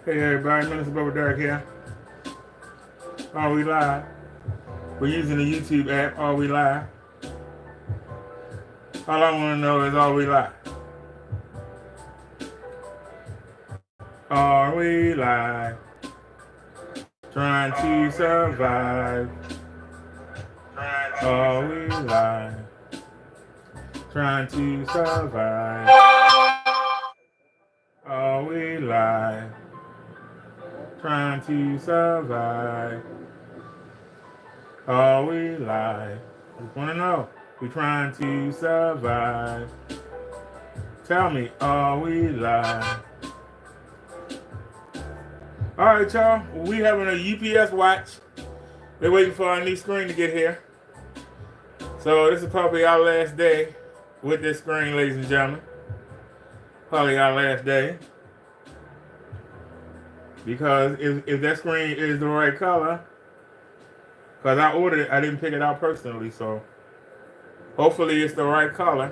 Hey everybody, Minister BROTHADERRICK here. Are we live? We're using the YouTube app. Are we live? All I want to know is, are we live? Are we live? Trying to survive. Are we live? Trying to survive. Are we live? Trying to survive. Are we live? Just want to know. We're trying to survive. Tell me, are we live? All right, y'all. We having a UPS watch. They're waiting for our new screen to get here. So this is probably our last day with this screen, ladies and gentlemen. Probably our last day. Because if that screen is the right color, because I ordered it, I didn't pick it out personally, so hopefully it's the right color.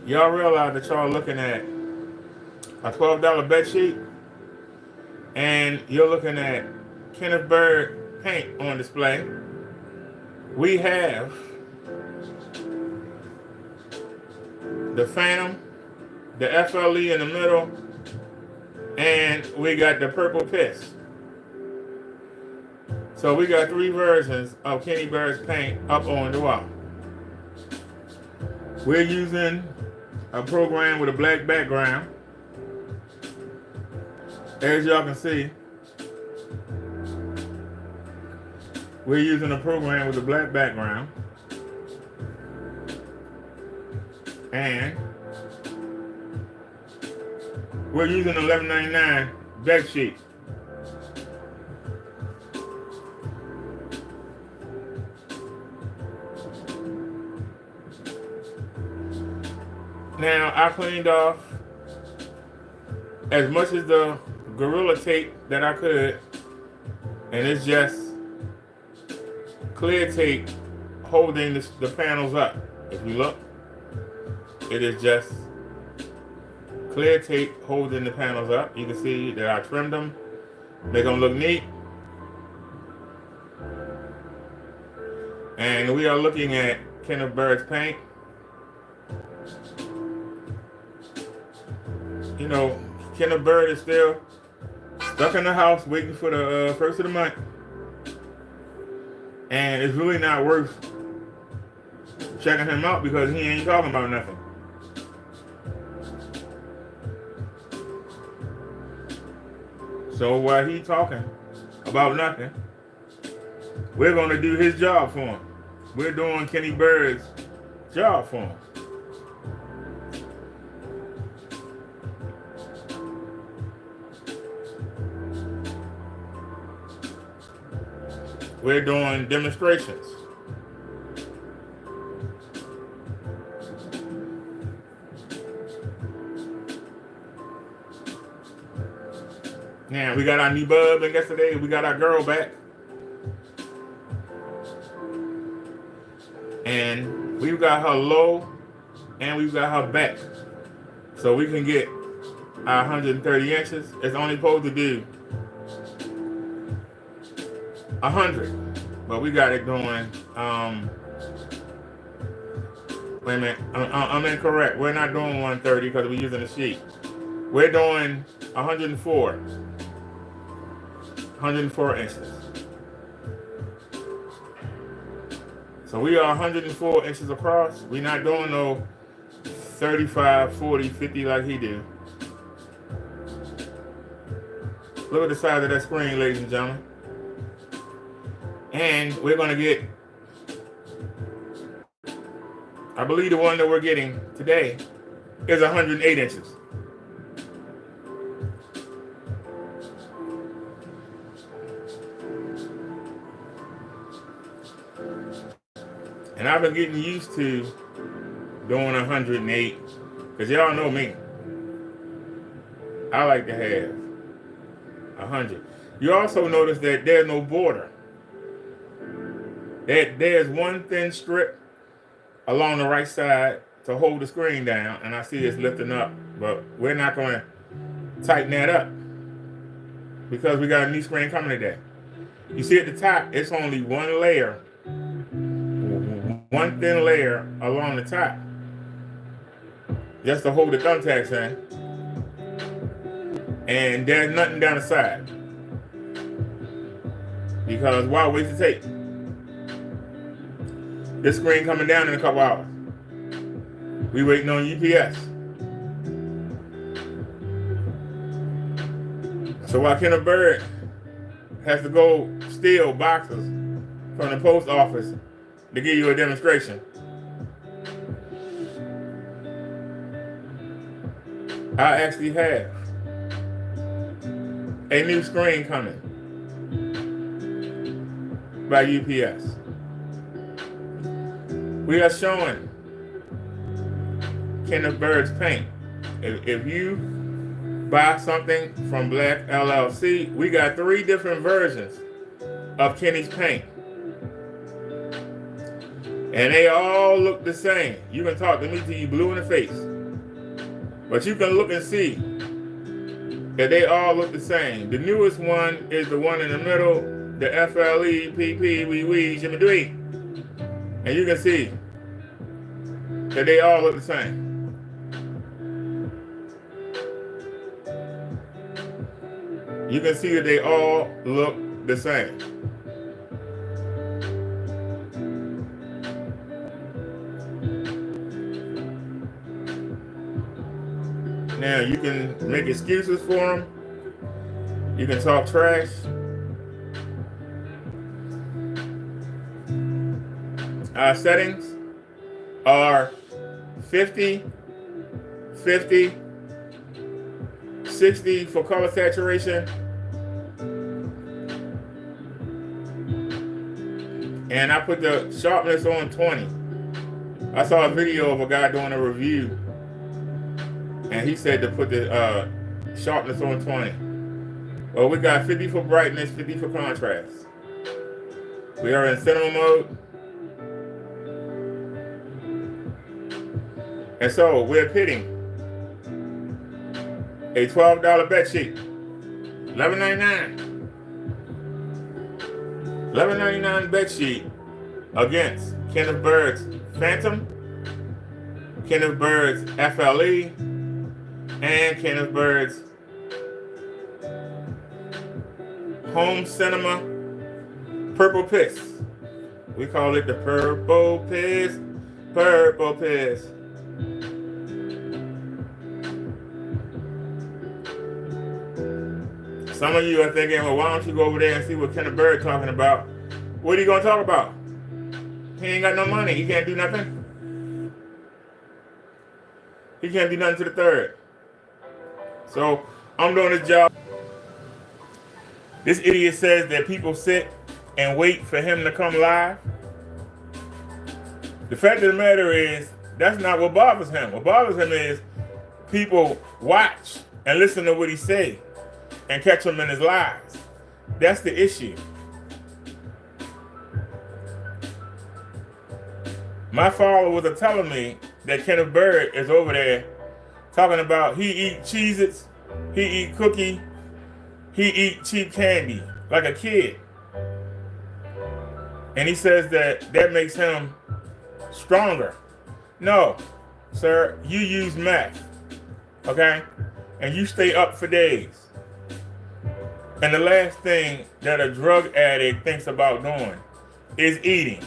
Y'all realize that y'all looking at a $12 bed sheet, and you're looking at Kenneth Bird paint on display. We have the Phantom, the FLE in the middle, and we got the Purple Piss. So we got three versions of Kenny Bird's paint up on the wall. We're using a program with a black background. As y'all can see, we're using a program with a black background. And we're using $11.99 bed sheet. Now, I cleaned off as much as the Gorilla Tape that I could, and it's just clear tape holding the panels up. If you look, it is just clear tape holding the panels up. You can see that I trimmed them, make them look neat. And we are looking at Kenneth Bird's paint. You know, Kenneth Bird is still stuck in the house waiting for the first of the month. And it's really not worth checking him out because he ain't talking about nothing. So while he talking about nothing, we're going to do his job for him. We're doing Kenny Bird's job for him. We're doing demonstrations. Now, we got our new bub, and yesterday we got our girl back. And we've got her low, and we've got her back. So we can get our 130 inches. It's only supposed to do 100, but we got it doing, wait a minute, I'm incorrect. We're not doing 130 because we're using a sheet. We're doing 104 inches. So we are 104 inches across. We're not doing no 35, 40, 50 like he do. Look at the size of that screen, ladies and gentlemen. And we're going to get, I believe the one that we're getting today is 108 inches. And I've been getting used to doing 108 because y'all know me. I like to have 100. You also notice that there's no border. There's one thin strip along the right side to hold the screen down, and I see it's lifting up, but we're not going to tighten that up because we got a new screen coming today. You see at the top, it's only one layer, one thin layer along the top, just to hold the thumbtacks in, and there's nothing down the side because why waste the tape? This screen coming down in a couple hours. We waiting on UPS. So while Kenneth Bird has to go steal boxes from the post office to give you a demonstration, I actually have a new screen coming by UPS. We are showing Kenneth Bird's paint. If you buy something from Black LLC, we got 3 different versions of Kenny's paint. And they all look the same. You can talk to me till you blue in the face. But you can look and see that they all look the same. The newest one is the one in the middle, the FLEPP, Jimmy Dwee. And you can see that they all look the same. You can see that they all look the same. Now you can make excuses for them. You can talk trash. Our settings are 50, 50, 60 for color saturation, and I put the sharpness on 20. I saw a video of a guy doing a review, and he said to put the sharpness on 20. Well, we got 50 for brightness, 50 for contrast. We are in cinema mode. And so we're pitting a $12 bed sheet, $11.99. $11.99 bed sheet against Kenneth Bird's Phantom, Kenneth Bird's FLE, and Kenneth Bird's Home Cinema Purple Piss. We call it the Purple Piss, Purple Piss. Some of you are thinking, well, why don't you go over there and see what Kenneth Bird talking about? What are you going to talk about? He ain't got no money. He can't do nothing. He can't do nothing to the third. So I'm doing this job. This idiot says that people sit and wait for him to come live. The fact of the matter is, that's not what bothers him. What bothers him is people watch and listen to what he say and catch him in his lies. That's the issue. My followers are telling me that Kenneth Bird is over there talking about he eat Cheez-Its, he eat cookie, he eat cheap candy like a kid. And he says that makes him stronger. No, sir, you use meth, okay? And you stay up for days. And the last thing that a drug addict thinks about doing is eating.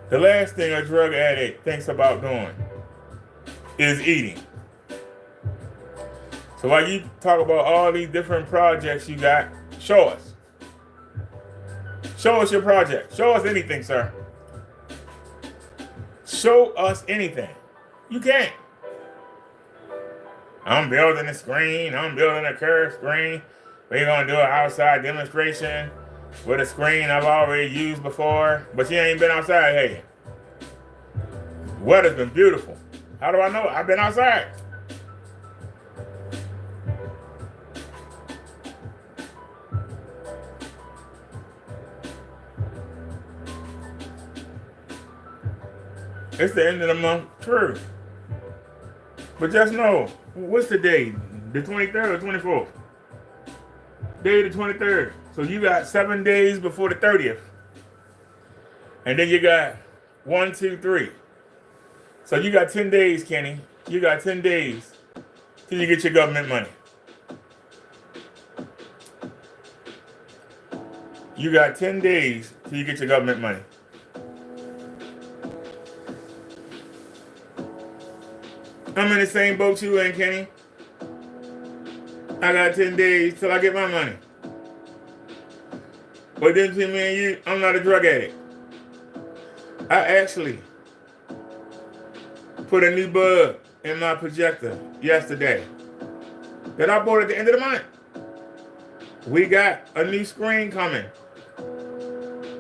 The last thing a drug addict thinks about doing is eating. So while you talk about all these different projects you got, show us. Show us your project. Show us anything, sir. Show us anything. You can't. I'm building a screen. I'm building a curved screen. We're going to do an outside demonstration with a screen I've already used before. But you ain't been outside, have you? Weather's been beautiful. How do I know? I've been outside. It's the end of the month. True. But just know, what's the day? The 23rd or 24th? Day the 23rd. So you got 7 days before the 30th. And then you got 1, 2, 3. So you got 10 days, Kenny. You got 10 days till you get your government money. You got 10 days till you get your government money. I'm in the same boat you in, Kenny. I got 10 days till I get my money. But then between me and you, I'm not a drug addict. I actually put a new bug in my projector yesterday that I bought at the end of the month. We got a new screen coming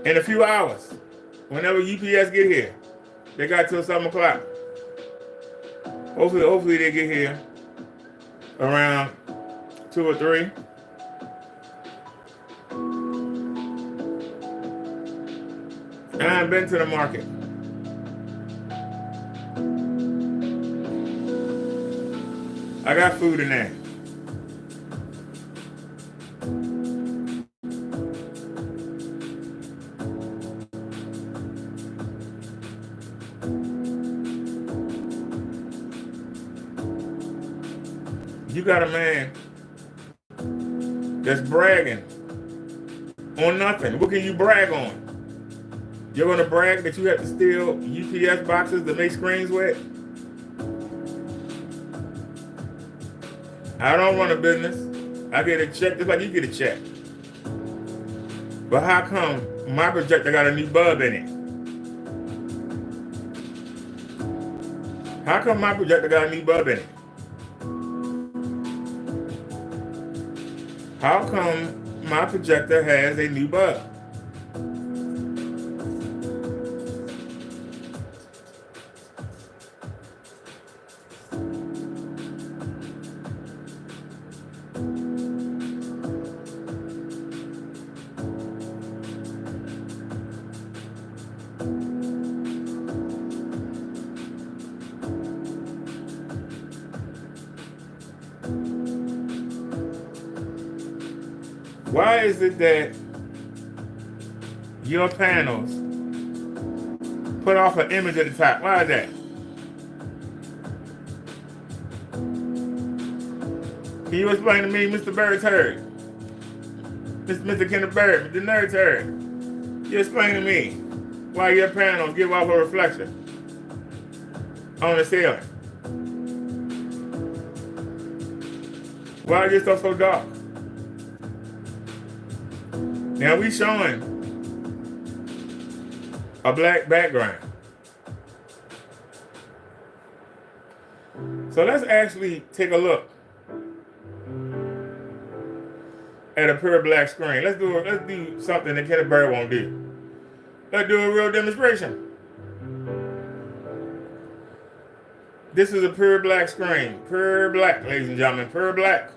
in a few hours. Whenever UPS get here, they got till 7 o'clock. Hopefully they get here around 2 or 3. And I've been to the market. I got food in there. You got a man that's bragging on nothing. What can you brag on? You're going to brag that you have to steal UPS boxes to make screens with? I don't run a business. I get a check just like you get a check. But how come my projector got a new bulb in it? How come my projector got a new bulb in it? How come my projector has a new bulb? Why is it that your panels put off an image at the top? Why is that? Can you explain to me, Mr. Barry Turd? Mr. Kenneth Barry, Mr. Nerd Turd. You explain to me why your panels give off a reflection on the ceiling. Why is your stuff so dark? Now we showing a black background. So let's actually take a look at a pure black screen. Let's do something that Kenneth Barry won't do. Let's do a real demonstration. This is a pure black screen. Pure black, ladies and gentlemen, pure black.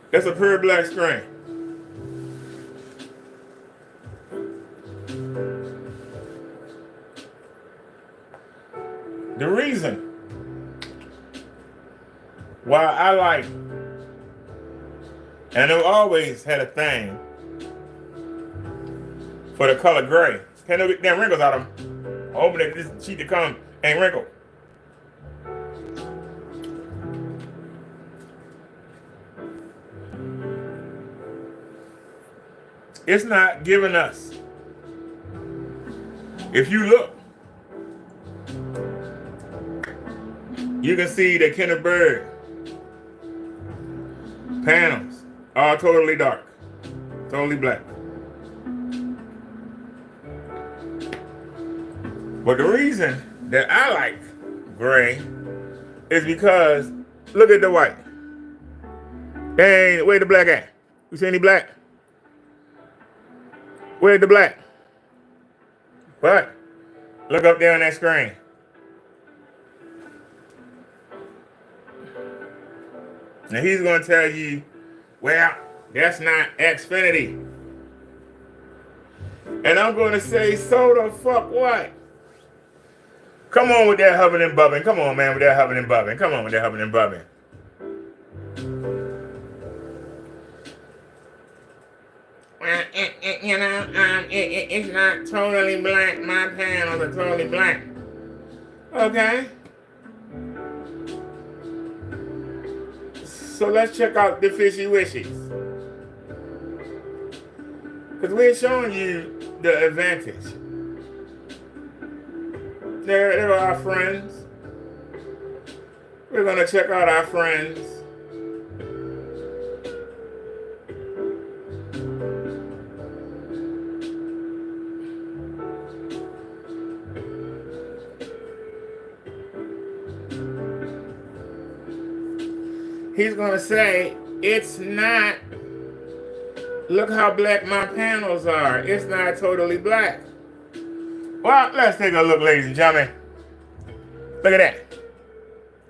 That's a pure black screen. The reason why I like, and I've always had a thing for the color gray. Can't no get damn wrinkles out of them. I hope that this sheet to come ain't wrinkled. It's not giving us. If you look, you can see that Kenneth Barry panels are totally dark, totally black. But the reason that I like gray is because look at the white. Hey, where the black at? You see any black? Where's the black? What? Look up there on that screen. Now he's going to tell you, well, that's not Xfinity. And I'm going to say, so the fuck what? Come on with that hubbing and bubbing. Come on, man, with that hubbing and bubbing. Come on with that hubbing and bubbing. Well, it's not totally black. My panels are totally black. Okay. So let's check out the fishy wishies. Because we're showing you the advantage. There are our friends. We're going to check out our friends. He's going to say, it's not, look how black my panels are. It's not totally black. Well, let's take a look, ladies and gentlemen. Look at that.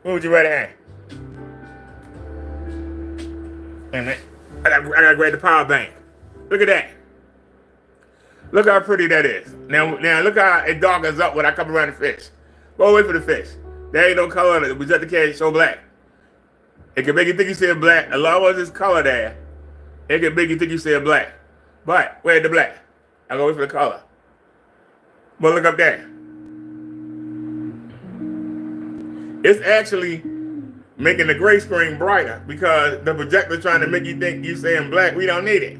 What would you rather have? Wait a minute. I gotta grab the power bank. Look at that. Look how pretty that is. Now look how it darkens up when I come around the fish. Go away for the fish. There ain't no color in it. It was just the case so black. It can make you think you see black. As long as there's color there, it can make you think you see black. But where's the black? I go wait for the color. But look up there. It's actually making the gray screen brighter because the projector's trying to make you think you're saying black. We don't need it.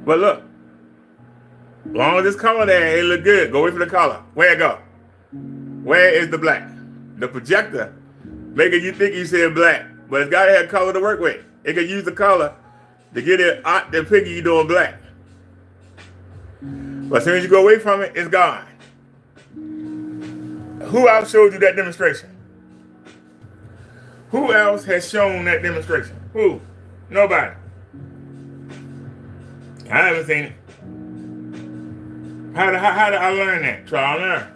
But look, as long as this color there, it look good. Go wait for the color. Where it go? Where is the black? The projector making you think you said black, but it's got to have color to work with. It can use the color to get it out the picture you doing black. But as soon as you go away from it, it's gone. Who else showed you that demonstration? Who else has shown that demonstration? Who? Nobody. I haven't seen it. How did I learn that? Trial and error.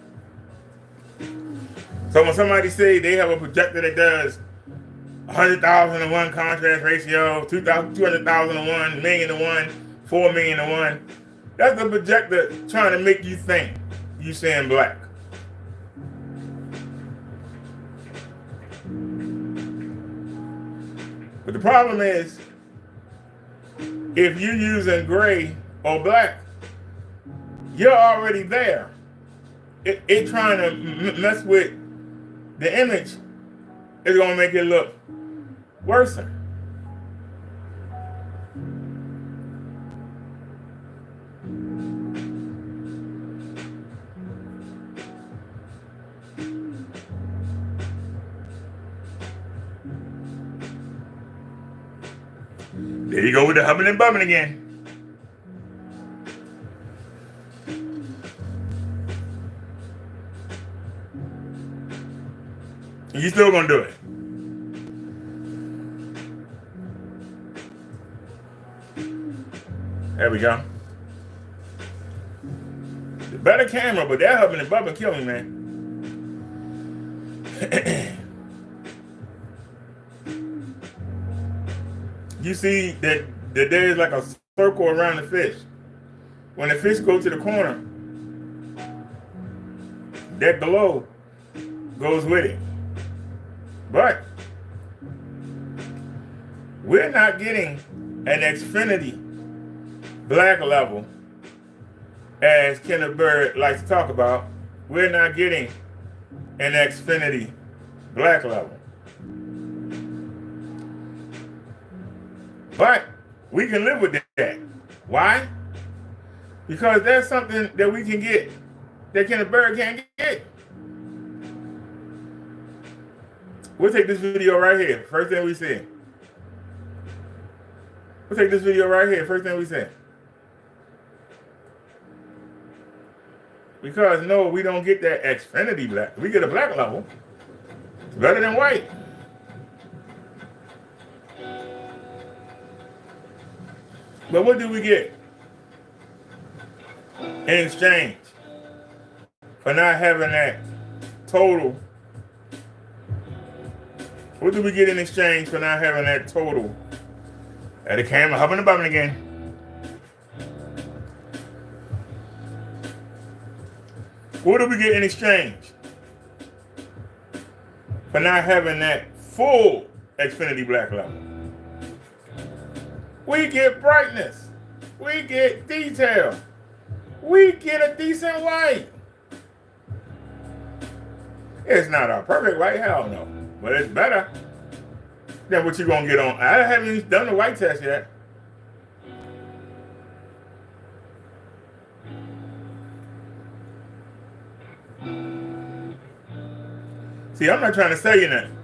So when somebody say they have a projector that does 100,000:1 contrast ratio, 200,000:1, million-to-1, 4 million-to-1, that's the projector trying to make you think you saying black. But the problem is, if you're using gray or black, you're already there. It trying to mess with the image is going to make it look worse. There you go with the hubbing and bumming again. You still gonna do it. There we go. The better camera, but that hubbing and bubbing kill me, man. You see that there's like a circle around the fish. When the fish go to the corner, that glow goes with it. But we're not getting an Xfinity black level, as Kenneth Bird likes to talk about. We're not getting an Xfinity black level. But we can live with that. Why? Because there's something that we can get that Kenneth Bird can't get. We'll take this video right here. First thing we see. We'll take this video right here. First thing we see. Because no, we don't get that Xfinity black. We get a black level. It's better than white. But what do we get in exchange for not having that total? What do we get in exchange for not having that total? At the camera, hubbing and bubbing again. What do we get in exchange for not having that full Xfinity black level? We get brightness. We get detail. We get a decent white. It's not a perfect white, hell no. But it's better than what you're going to get on. I haven't even done the white test yet. See, I'm not trying to sell you nothing.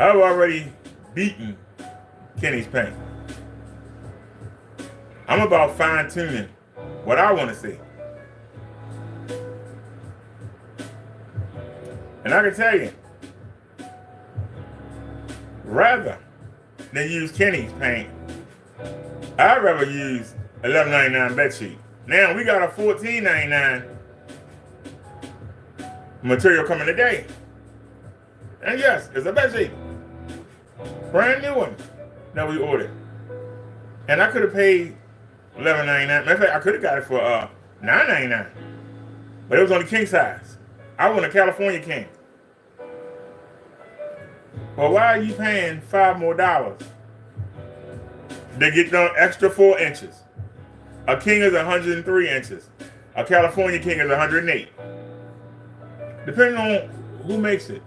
I've already beaten Kenny's paint. I'm about fine-tuning what I want to see. And I can tell you, rather than use Kenny's paint, I'd rather use $11.99 bedsheet. Now, we got a $14.99 material coming today. And yes, it's a bedsheet. Brand new one that we ordered. And I could have paid $11.99. Matter of fact, I could have got it for $9.99. But it was on the king size. I want a California king. Well, why are you paying $5 more to get the extra 4 inches? A king is 103 inches. A California king is 108. Depending on who makes it.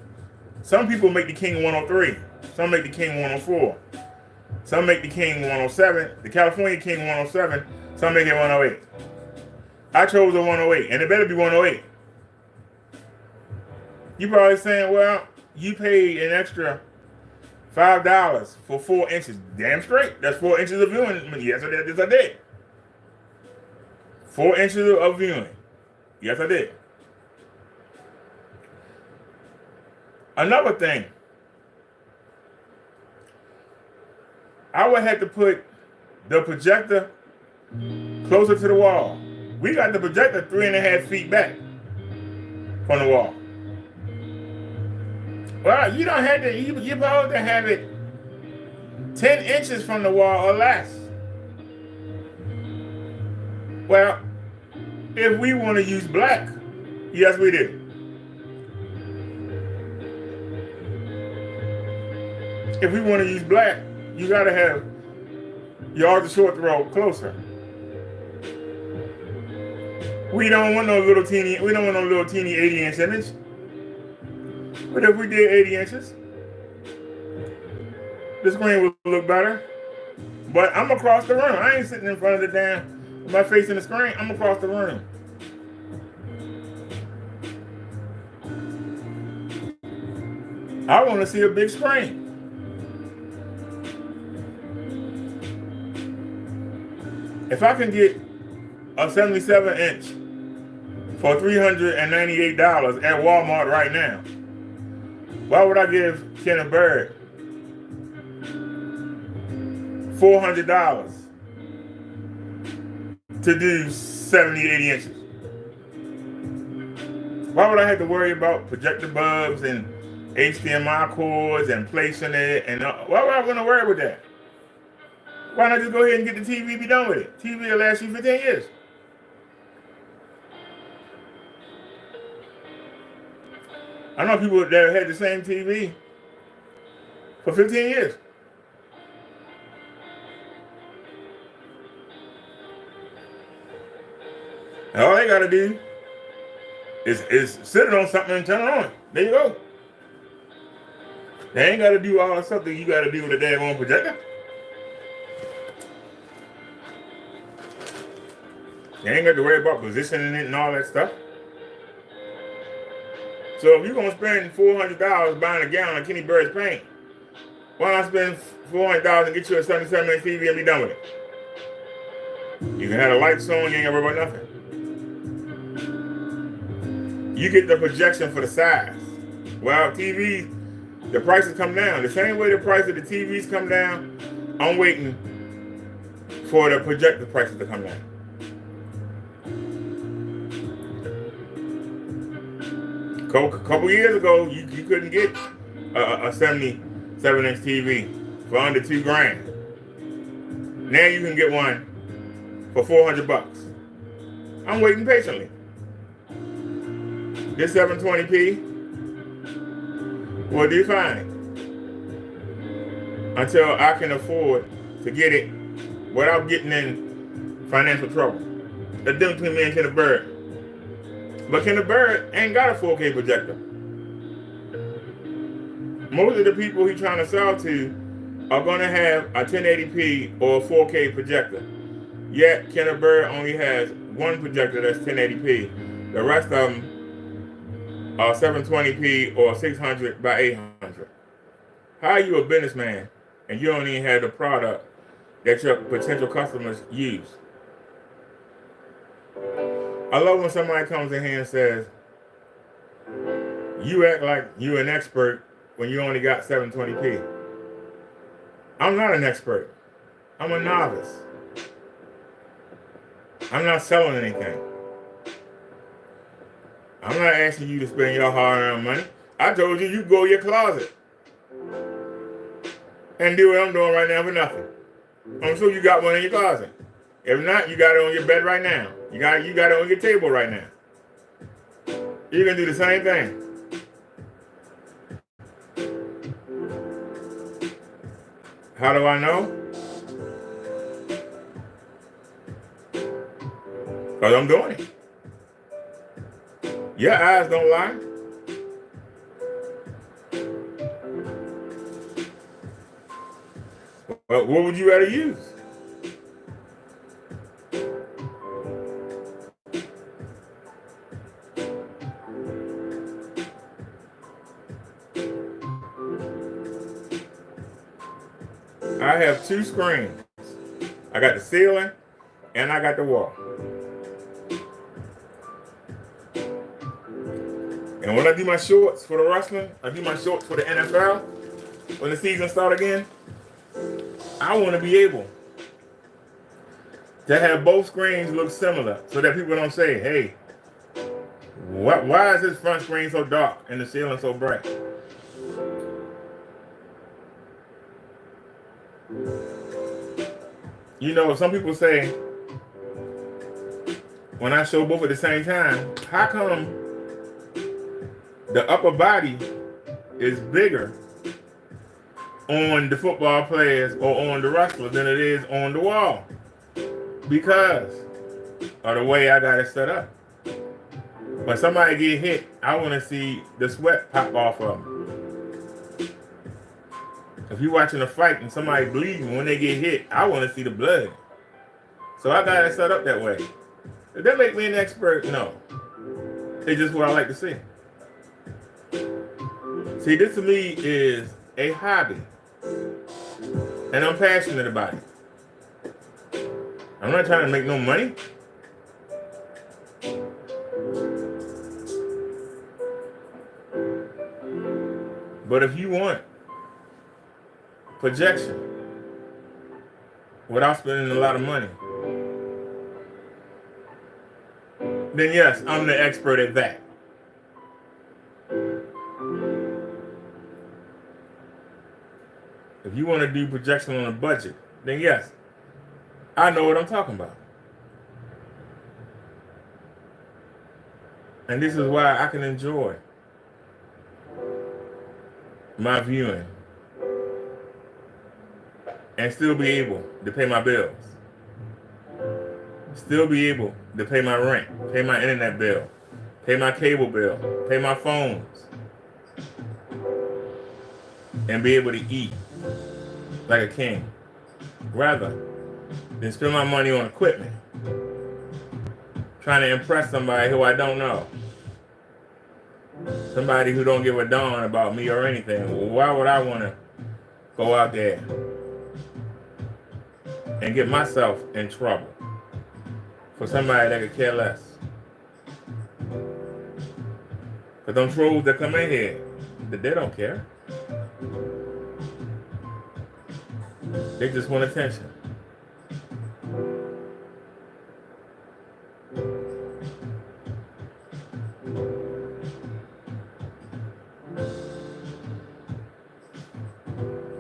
Some people make the king 103. Some make the king 104. Some make the king 107. The California king 107. Some make it 108. I chose a 108, and it better be 108. You probably saying, well, you paid an extra $5 for 4 inches. Damn straight. That's 4 inches of viewing. Yes, I did. Yes, I did. 4 inches of viewing. Yes, I did. Another thing. I would have to put the projector closer to the wall. We got the projector 3.5 feet back from the wall. Well, you don't have to, you're supposed to have it 10 inches from the wall or less. Well, if we want to use black, yes, we do. If we want to use black, you got to have your ultra short throw closer. We don't want no little teeny 80-inch image. But if we did 80 inches, the screen would look better. But I'm across the room. I ain't sitting in front of the damn, with my face in the screen. I'm across the room. I want to see a big screen. If I can get a 77-inch for $398 at Walmart right now, why would I give Kenneth Bird $400 to do 70, 80 inches? Why would I have to worry about projector bulbs and HDMI cords and placing it? And why would I want to worry about that? Why not just go ahead and get the TV and be done with it? TV will last you 15 years. I know people that have had the same TV for 15 years. And all they got to do is sit it on something and turn it on. There you go. They ain't got to do all the stuff that you got to do with a daggone projector. You ain't got to worry about positioning it and all that stuff. So if you're going to spend $400 buying a gallon of Kenny Bird's paint, why not spend $400 and get you a 77-inch TV and be done with it? You can have the lights on, you ain't got to worry about nothing. You get the projection for the size. Well, TVs, the prices come down. The same way the price of the TVs come down, I'm waiting for the projector prices to come down. A couple years ago, you couldn't get a 77-inch TV for under $2,000. Now you can get one for $400. I'm waiting patiently. This 720p will do fine until I can afford to get it without getting in financial trouble. The difference between me and Kenneth Bird. But Kenneth Bird ain't got a 4K projector. Most of the people he's trying to sell to are going to have a 1080p or a 4K projector. Yet Kenneth Bird only has one projector that's 1080p. The rest of them are 720p or 600 by 800. How are you a businessman and you don't even have the product that your potential customers use? I love when somebody comes in here and says, you act like you're an expert when you only got 720p. I'm not an expert. I'm a novice. I'm not selling anything. I'm not asking you to spend your hard-earned money. I told you go in your closet and do what I'm doing right now for nothing. I'm sure you got one in your closet. If not, you got it on your bed right now. You got it on your table right now. You can do the same thing. How do I know? Because I'm doing it. Your eyes don't lie. Well, what would you rather use? I have two screens. I got the ceiling and I got the wall. And when I do my shorts for the wrestling, I do my shorts for the NFL, when the season starts again, I want to be able to have both screens look similar so that people don't say, hey, why is this front screen so dark and the ceiling so bright? You know, some people say, when I show both at the same time, how come the upper body is bigger on the football players or on the wrestlers than it is on the wall? Because of the way I got it set up. When somebody get hit, I want to see the sweat pop off of them. If you're watching a fight and somebody bleeding when they get hit, I want to see the blood. So I got it set up that way. Does that make me an expert? No. It's just what I like to see. See, this to me is a hobby. And I'm passionate about it. I'm not trying to make no money. But if you want projection without spending a lot of money, then yes, I'm the expert at that. If you want to do projection on a budget, then yes, I know what I'm talking about. And this is why I can enjoy my viewing and still be able to pay my bills. Still be able to pay my rent, pay my internet bill, pay my cable bill, pay my phones, and be able to eat like a king, rather than spend my money on equipment, trying to impress somebody who I don't know, somebody who don't give a darn about me or anything. Well, why would I want to go out there and get myself in trouble for somebody that could care less? But them trolls that come in here, they don't care. They just want attention.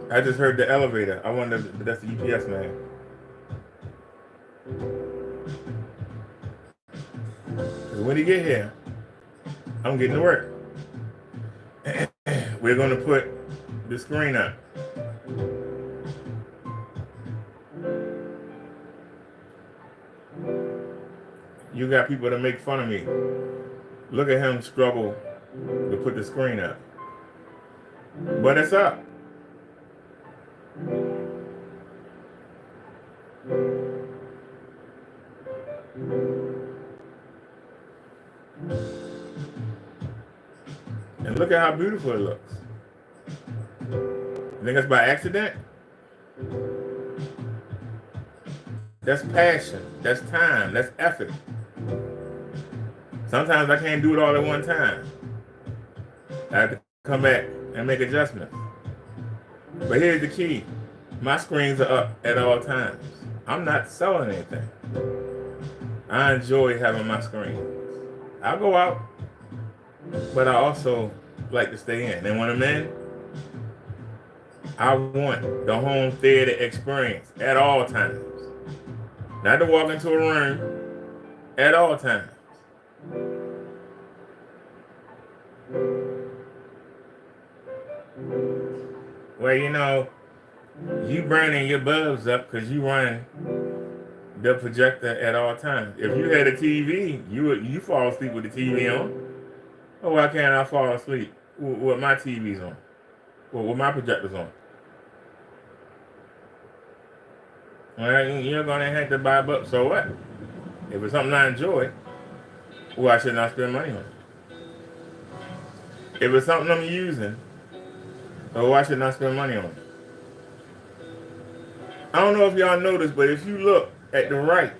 I just heard the elevator. I wonder if that's the UPS man. when he get here, I'm getting to work. We're going to put the screen up. You got people that make fun of me. Look at him struggle to put the screen up. But it's up. And look at how beautiful it looks. You think that's by accident? That's passion. That's time. That's effort. Sometimes I can't do it all at one time. I have to come back and make adjustments. But here's the key. My screens are up at all times. I'm not selling anything. I enjoy having my screens. I'll go out, but I also like to stay in. And when I'm in, I want the home theater experience at all times. Not to walk into a room at all times. Well, you know, you burning your bulbs up because you run the projector at all times. If you had a TV, you fall asleep with the TV on. Oh, why can't I fall asleep with my TV's on? Well, with my projector's on. Well, you're going to have to buy a bulb. So what? If it's something I enjoy, why shouldn't I spend money on it? If it's something I'm using, why shouldn't I spend money on it? I don't know if y'all noticed, but if you look at the right,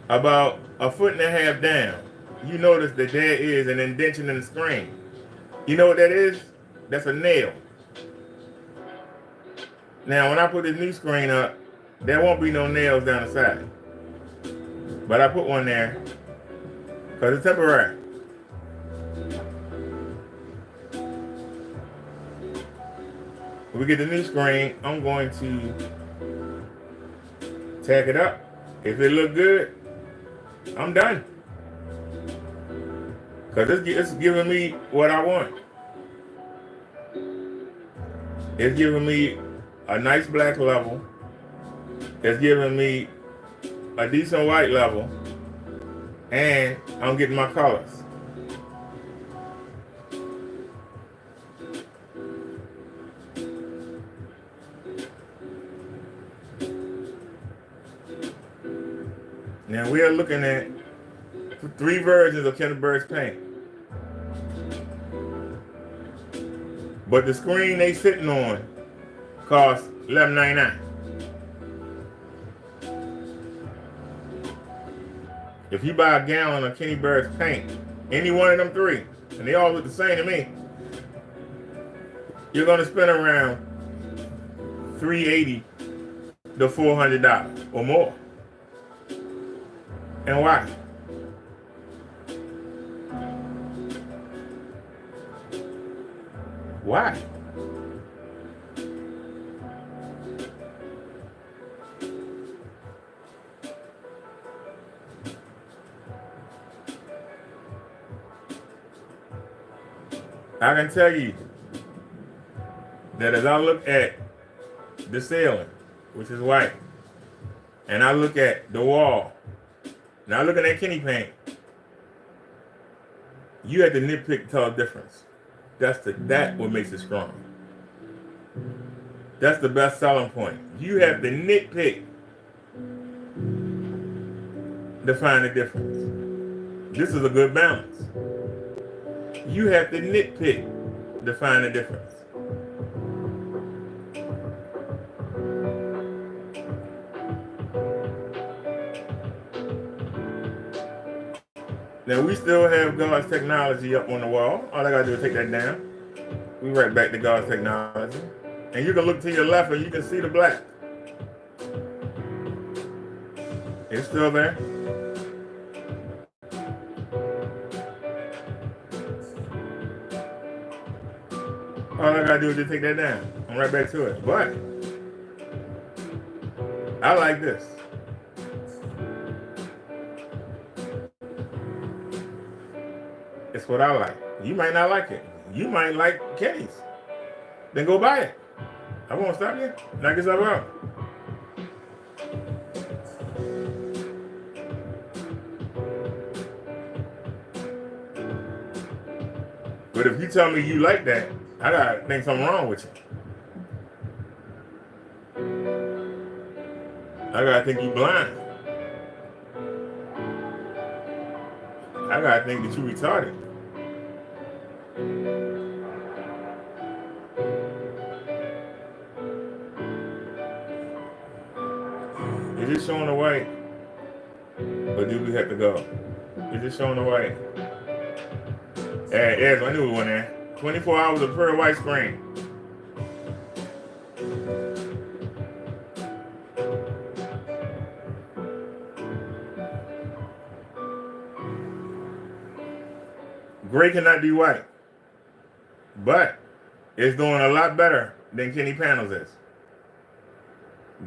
about 1.5 feet down, you notice that there is an indentation in the screen. You know what that is? That's a nail. Now, when I put this new screen up, there won't be no nails down the side. But I put one there because it's temporary. When we get the new screen, I'm going to tack it up. If it look good, I'm done. Because it's giving me what I want. It's giving me a nice black level. It's giving me a decent white level. And I'm getting my colors. Now we are looking at 3 versions of Kinderbird's paint. But the screen they sitting on costs $11.99. If you buy a gallon of Kenny Bird's paint, any one of them 3, and they all look the same to me, you're gonna spend around $380 to $400 or more. And why? Why? I can tell you that as I look at the ceiling, which is white, and I look at the wall, and I look at that Kenny paint, you have to nitpick to tell the difference. That what makes it strong. That's the best selling point. You have to nitpick to find the difference. This is a good balance. You have to nitpick to find the difference. Now we still have God's technology up on the wall. All I gotta do is take that down. We right back to God's technology. And you can look to your left and you can see the black. It's still there. All I gotta do is just take that down. I'm right back to it. But I like this. That's what I like. You might not like it. You might like Kenny's. Then go buy it. I won't stop you. Knock yourself out. But if you tell me you like that, I gotta think something wrong with you. I gotta think you blind. I gotta think that you retarded. Is it showing the white? Or do we have to go? Is it showing the white? Yeah, I knew it went there. 24 hours of pure white screen. Gray cannot be white, but it's doing a lot better than Kenny Panels is.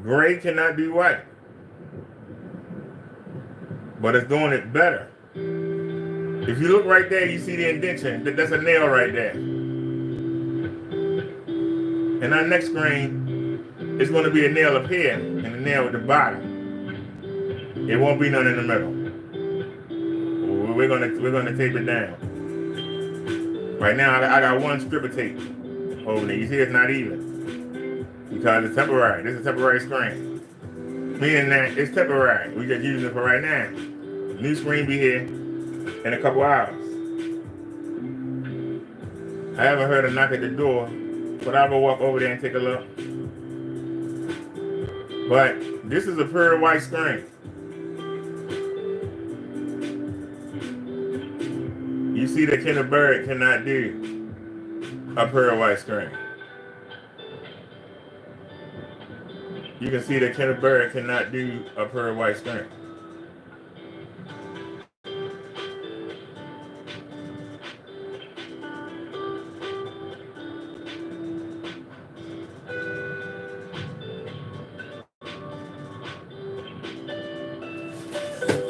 Gray cannot be white, but it's doing it better. If you look right there, you see the indentation. That's a nail right there. And our next screen, it's going to be a nail up here and a nail at the bottom. It won't be none in the middle. We're gonna tape it down. Right now, I got one strip of tape over there. You see, it's not even because it's temporary. This is a temporary screen. Meaning that it's temporary. We just using it for right now. New screen be here in a couple hours. I haven't heard a knock at the door, but I'll go walk over there and take a look. But this is a pure white screen. You see that Kenneth Bird cannot do a pure white screen. You can see that Kenneth Bird cannot do a pure white screen.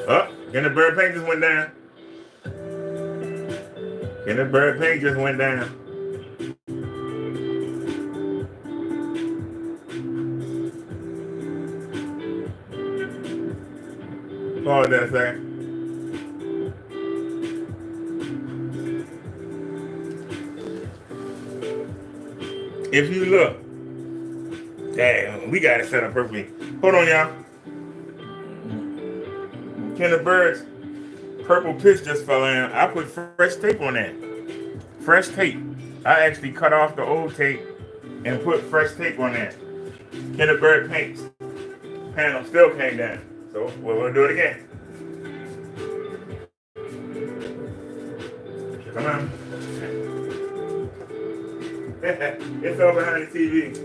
Oh, Kenneth Bird paint just went down. Kenneth Bird paint just went down. Pause that a second. If you look, damn, we got it set up perfectly. Hold on, y'all. Kenneth Bird's purple piss just fell in. I put fresh tape on that. Fresh tape. I actually cut off the old tape and put fresh tape on that. Kenneth Bird paints. Panel still came down. So we're going to do it again. Come on. It's all behind the TV.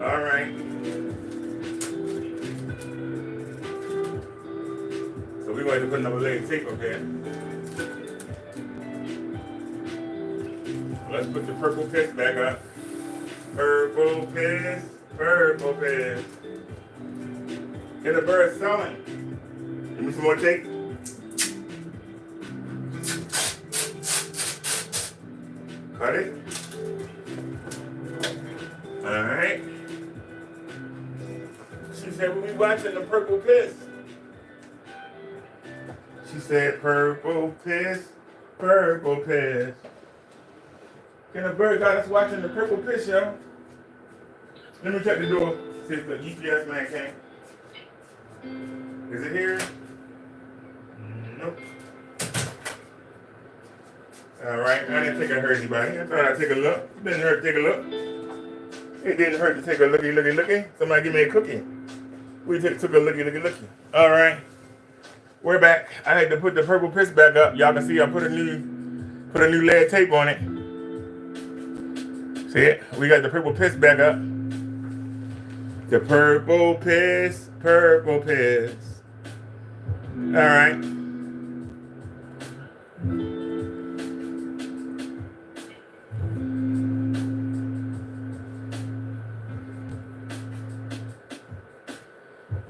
All right. So we're going to put another layer of tape up there. Let's put the purple piss back up. Purple piss. Purple piss. Get a bird selling. Give me some more tape. Cut it. Alright. She said, we'll be watching the purple piss. She said, purple piss, purple piss. Can a bird got us watching the purple piss, yo? Let me check the door. See if the UPS man came. Is it here? Nope. Alright, I didn't think I heard anybody. I thought I'd take a look. It didn't hurt to take a look. It didn't hurt to take a looky. Somebody give me a cookie. We took a looky. Alright. We're back. I had to put the purple piss back up. Y'all can see I put a new layer of tape on it. See it? We got the purple piss back up. The purple piss, purple piss. Alright.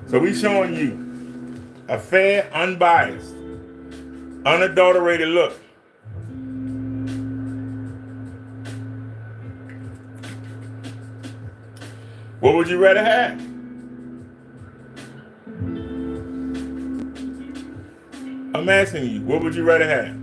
So we showing you a fair, unbiased, unadulterated look What would you rather have? I'm asking you, what would you rather have?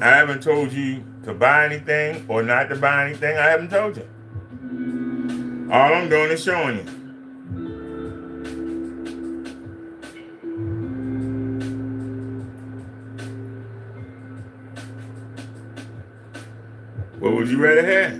I haven't told you to buy anything or not to buy anything. I haven't told you. All I'm doing is showing you. What would you rather have?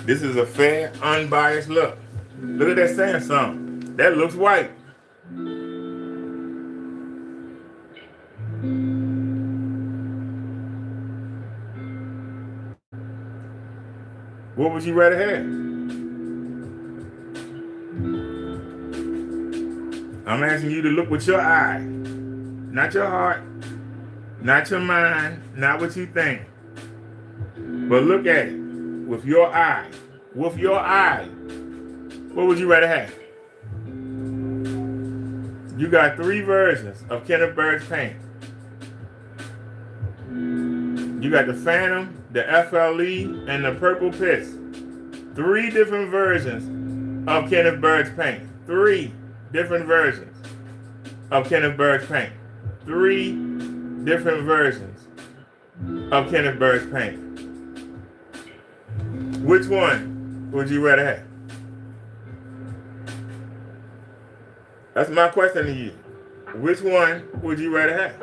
This is a fair, unbiased look. Look at that Samsung. That looks white. What would you rather have? I'm asking you to look with your eye, not your heart, not your mind, not what you think, but look at it with your eye. With your eye. What would you rather have? You got 3 versions of Kenneth Berg's paint. You got the Phantom, the FLE, and the Purple Piss. 3 different versions of Kenneth Berg's paint. 3 different versions of Kenneth Berg's paint. 3 different versions of Kenneth Berg's paint. Which one would you rather have? That's my question to you. Which one would you rather have?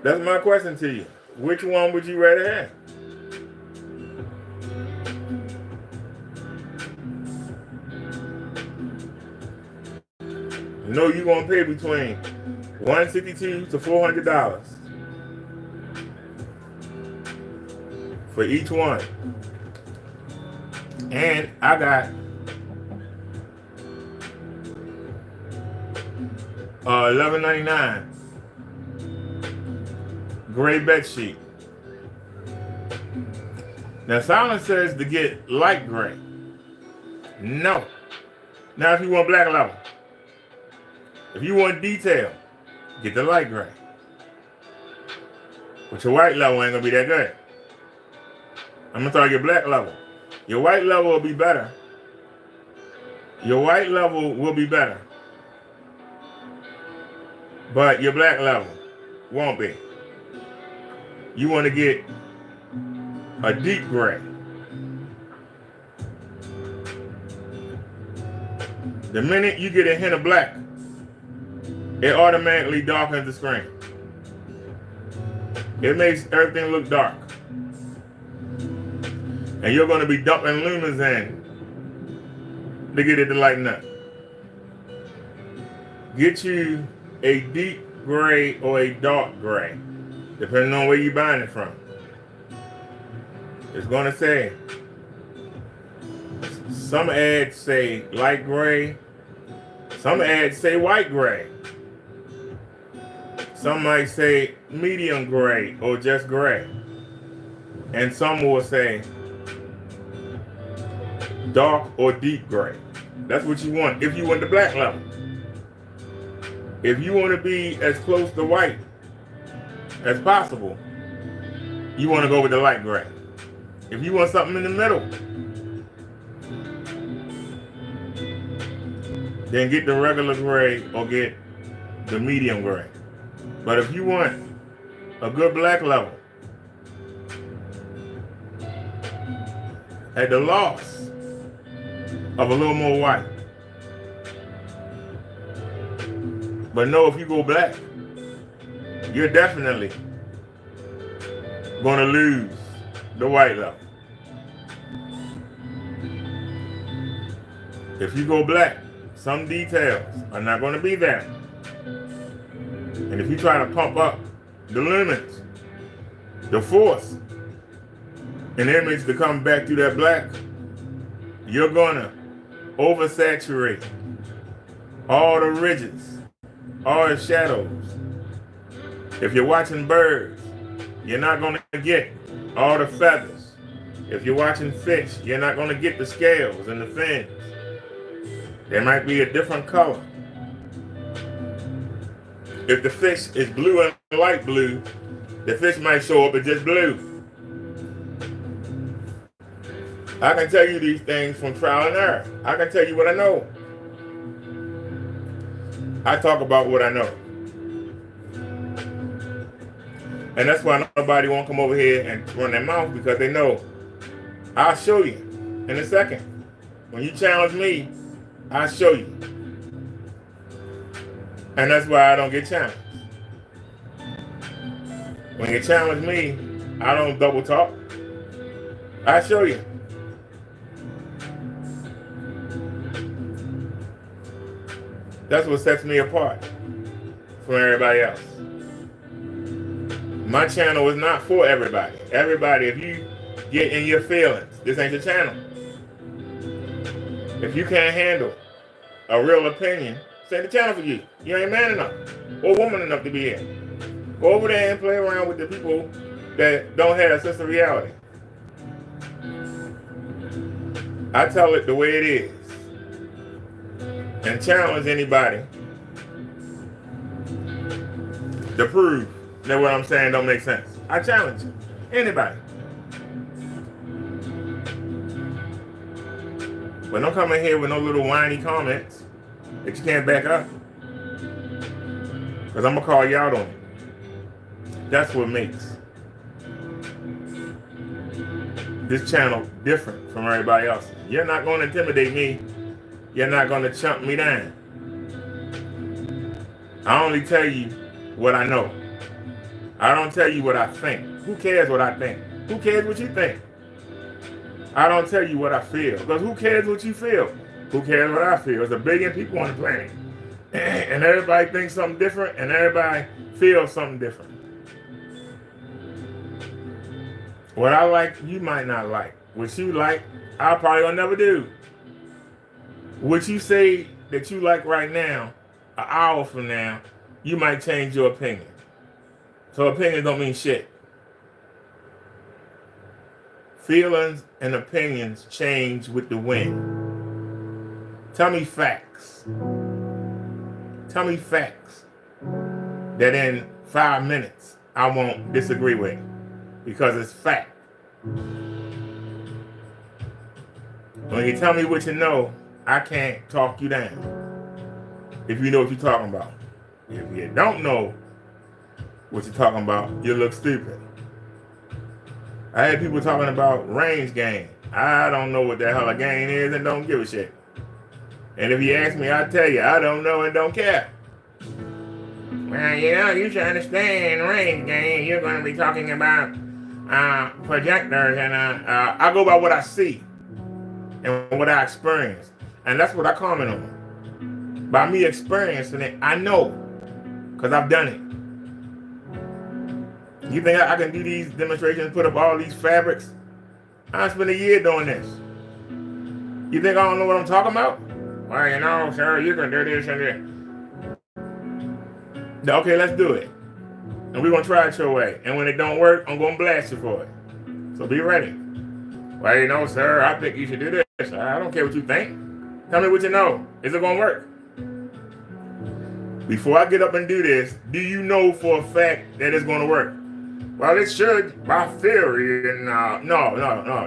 That's my question to you. Which one would you rather have? You know you're going to pay between $162 to $400 for each one. And I got $11.99 gray bed sheet. Now Silence says to get light gray. No. Now if you want black level, if you want detail, get the light gray. But your white level ain't gonna be that good. I'm gonna start your black level. Your white level will be better. Your white level will be better. But your black level won't be. You want to get a deep gray. The minute you get a hint of black, it automatically darkens the screen. It makes everything look dark. And you're going to be dumping lumens in to get it to lighten up. Get you a deep gray or a dark gray, depending on where you're buying it from. It's going to say, some ads say light gray, some ads say white gray, some might say medium gray or just gray, and some will say dark or deep gray. That's what you want if you want the black level. If you want to be as close to white as possible, you want to go with the light gray. If you want something in the middle, then get the regular gray or get the medium gray. But if you want a good black level at the loss of a little more white, but no, if you go black, you're definitely going to lose the white level. If you go black, some details are not going to be there. And if you try to pump up the lumens, the force, an image to come back through that black, you're going to oversaturate all the ridges, all the shadows. If you're watching birds, you're not going to get all the feathers. If you're watching fish, you're not going to get the scales and the fins. There might be a different color. If the fish is blue and light blue, the fish might show up as just blue. I can tell you these things from trial and error. I can tell you what I know. I talk about what I know. And that's why nobody won't come over here and run their mouth, because they know I'll show you in a second. When you challenge me, I'll show you. And that's why I don't get challenged. When you challenge me, I don't double talk. I'll show you. That's what sets me apart from everybody else. My channel is not for everybody. Everybody, if you get in your feelings, this ain't your channel. If you can't handle a real opinion, say the channel for you. You ain't man enough or woman enough to be here. Go over there and play around with the people that don't have a sense of reality. I tell it the way it is. And challenge anybody to prove that what I'm saying don't make sense. I challenge you. Anybody. But don't come in here with no little whiny comments that you can't back up. Because I'm going to call you out on it. That's what makes this channel different from everybody else. You're not going to intimidate me. You're not going to chump me down. I only tell you what I know. I don't tell you what I think. Who cares what I think? Who cares what you think? I don't tell you what I feel, because who cares what you feel? Who cares what I feel? There's a billion people on the planet. And everybody thinks something different, and everybody feels something different. What I like, you might not like. What you like, I probably will never do. What you say that you like right now, an hour from now, you might change your opinion. So opinions don't mean shit. Feelings and opinions change with the wind. Tell me facts. Tell me facts that in 5 minutes I won't disagree with, because it's fact. When you tell me what you know, I can't talk you down if you know what you're talking about. If you don't know what you're talking about, you look stupid. I had people talking about range gain. I don't know what the hell a gain is and don't give a shit. And if you ask me, I'll tell you, I don't know and don't care. Well, you should understand range gain. You're going to be talking about projectors, and I go by what I see and what I experience. And that's what I comment on. By me experiencing it, I know, because I've done it. You think I can do these demonstrations, put up all these fabrics? I spent a year doing this. You think I don't know what I'm talking about? Well, sir, you can do this and that. Okay, let's do it. And we're going to try it your way. And when it don't work, I'm going to blast you for it. So be ready. Well, sir, I think you should do this. I don't care what you think. Tell me what you know. Is it going to work? Before I get up and do this, do you know for a fact that it's going to work? Well, it should, by theory. And no,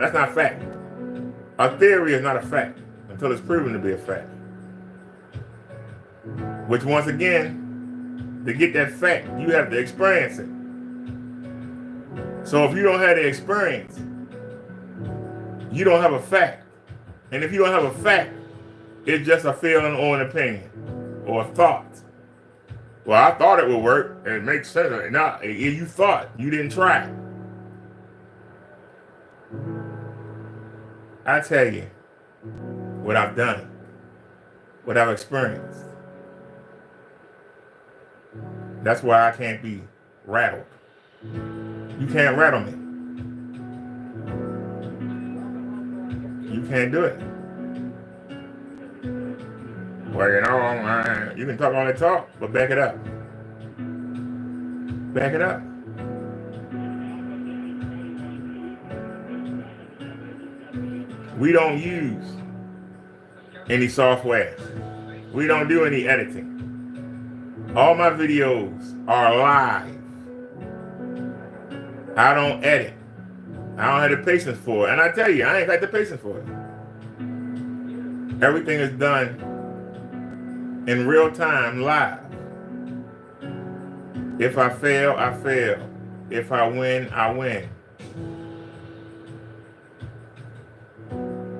that's not a fact. A theory is not a fact until it's proven to be a fact. Which, once again, to get that fact, you have to experience it. So if you don't have the experience, you don't have a fact. And if you don't have a fact, it's just a feeling or an opinion or a thought. Well, I thought it would work. It makes sense. No, you thought. You didn't try. I tell you what I've done, what I've experienced. That's why I can't be rattled. You can't rattle me. You can't do it. Well, you can talk all that talk, but back it up. Back it up. We don't use any software. We don't do any editing. All my videos are live. I don't edit. I don't have the patience for it. And I tell you, I ain't got the patience for it. Everything is done in real time, live. If I fail, I fail. If I win, I win.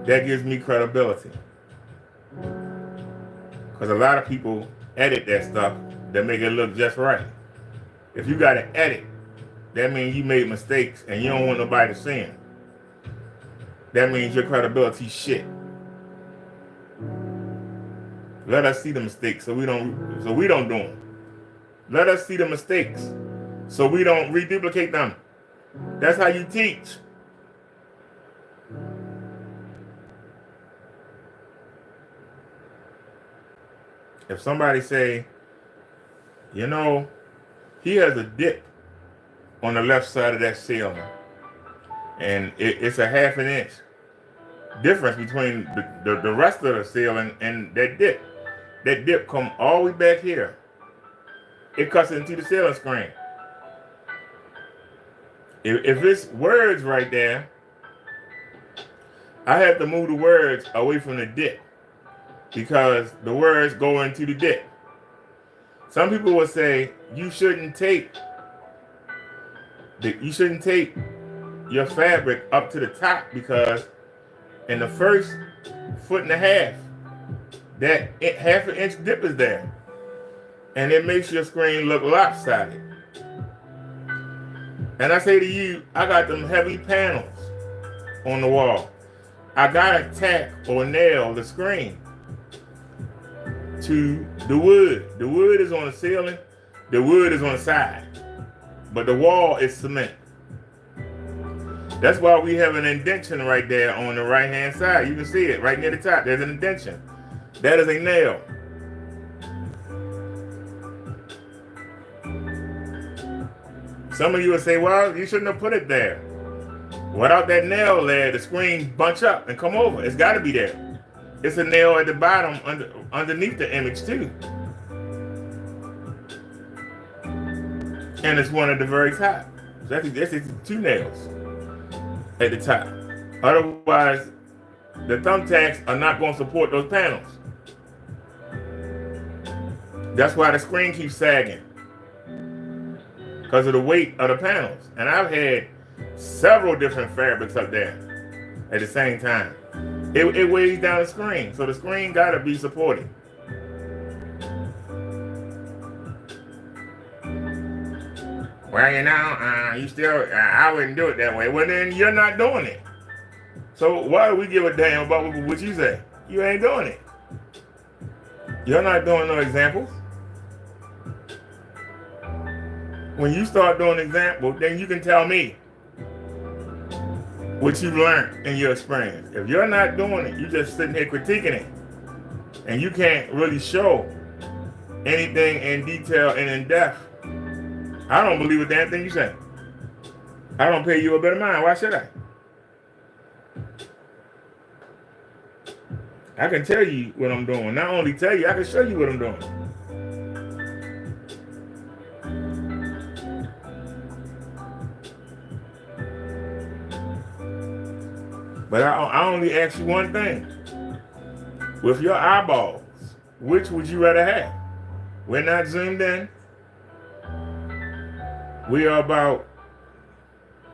That gives me credibility. Because a lot of people edit that stuff that make it look just right. If you got to edit, that means you made mistakes and you don't want nobody to see them. That means your credibility shit. Let us see the mistakes so we don't do them. Let us see the mistakes so we don't reduplicate them. That's how you teach. If somebody say, he has a dip on the left side of that ceiling, and it's a 1/2 inch difference between the rest of the ceiling and that dip. That dip come all the way back here. It cuts into the ceiling screen. If it's words right there, I have to move the words away from the dip because the words go into the dip. Some people will say you shouldn't take your fabric up to the top because in the first 1.5 feet, that 1/2 inch dip is there. And it makes your screen look lopsided. And I say to you, I got them heavy panels on the wall. I gotta tack or nail the screen to the wood. The wood is on the ceiling, the wood is on the side, but the wall is cement. That's why we have an indentation right there on the right hand side. You can see it right near the top. There's an indentation. That is a nail. Some of you will say, well, you shouldn't have put it there. Without that nail there, the screen bunch up and come over. It's got to be there. It's a nail at the bottom underneath the image too. And it's one at the very top. That's 2 nails at the top. Otherwise, the thumbtacks are not going to support those panels. That's why the screen keeps sagging. Because of the weight of the panels. And I've had several different fabrics up there at the same time. It weighs down the screen, so the screen got to be supported. Well, you still, I wouldn't do it that way. Well, then you're not doing it. So why do we give a damn about what you say? You ain't doing it. You're not doing no examples. When you start doing examples, then you can tell me what you've learned in your experience. If you're not doing it, you're just sitting here critiquing it. And you can't really show anything in detail and in depth. I don't believe a damn thing you say. I don't pay you a better mind. Why should I? I can tell you what I'm doing. Not only tell you, I can show you what I'm doing. But I only ask you one thing. With your eyeballs, which would you rather have? We're not zoomed in. We are about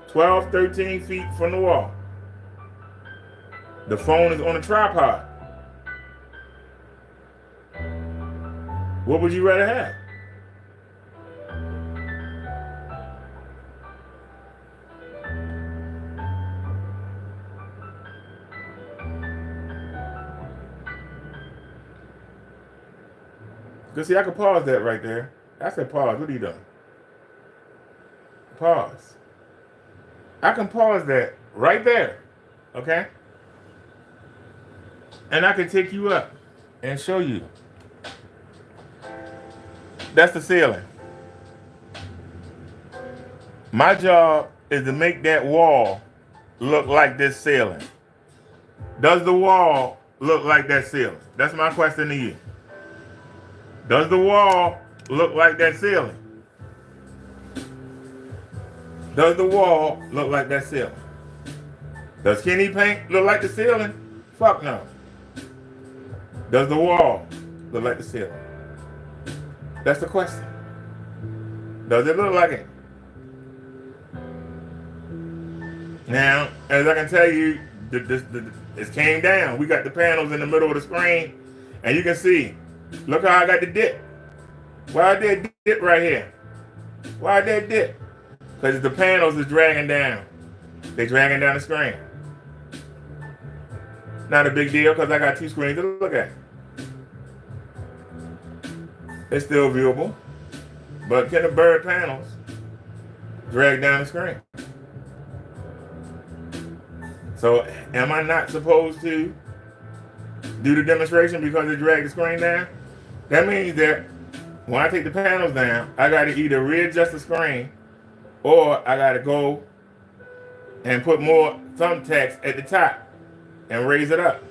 12, 13 feet from the wall. The phone is on a tripod. What would you rather have? Because see, I can pause that right there. I said pause. What are you doing? Pause. I can pause that right there. Okay? And I can take you up and show you That's the ceiling. My job is to make that wall look like this ceiling. Does the wall look like that ceiling? That's my question to you. Does the wall look like that ceiling? Does the wall look like that ceiling? Does Kenny paint look like the ceiling? Fuck no. Does the wall look like the ceiling? That's the question. Does it look like it? Now, as I can tell you, it came down. We got the panels in the middle of the screen, and you can see, look how I got the dip. Why is there dip right here? Why is there dip? Because the panels is dragging down. They're dragging down the screen. Not a big deal because I got two screens to look at. It's still viewable. But can the bird panels drag down the screen? So am I not supposed to do the demonstration because it dragged the screen down? That means that when I take the panels down, I got to either readjust the screen or I got to go and put more thumbtacks at the top and raise it up.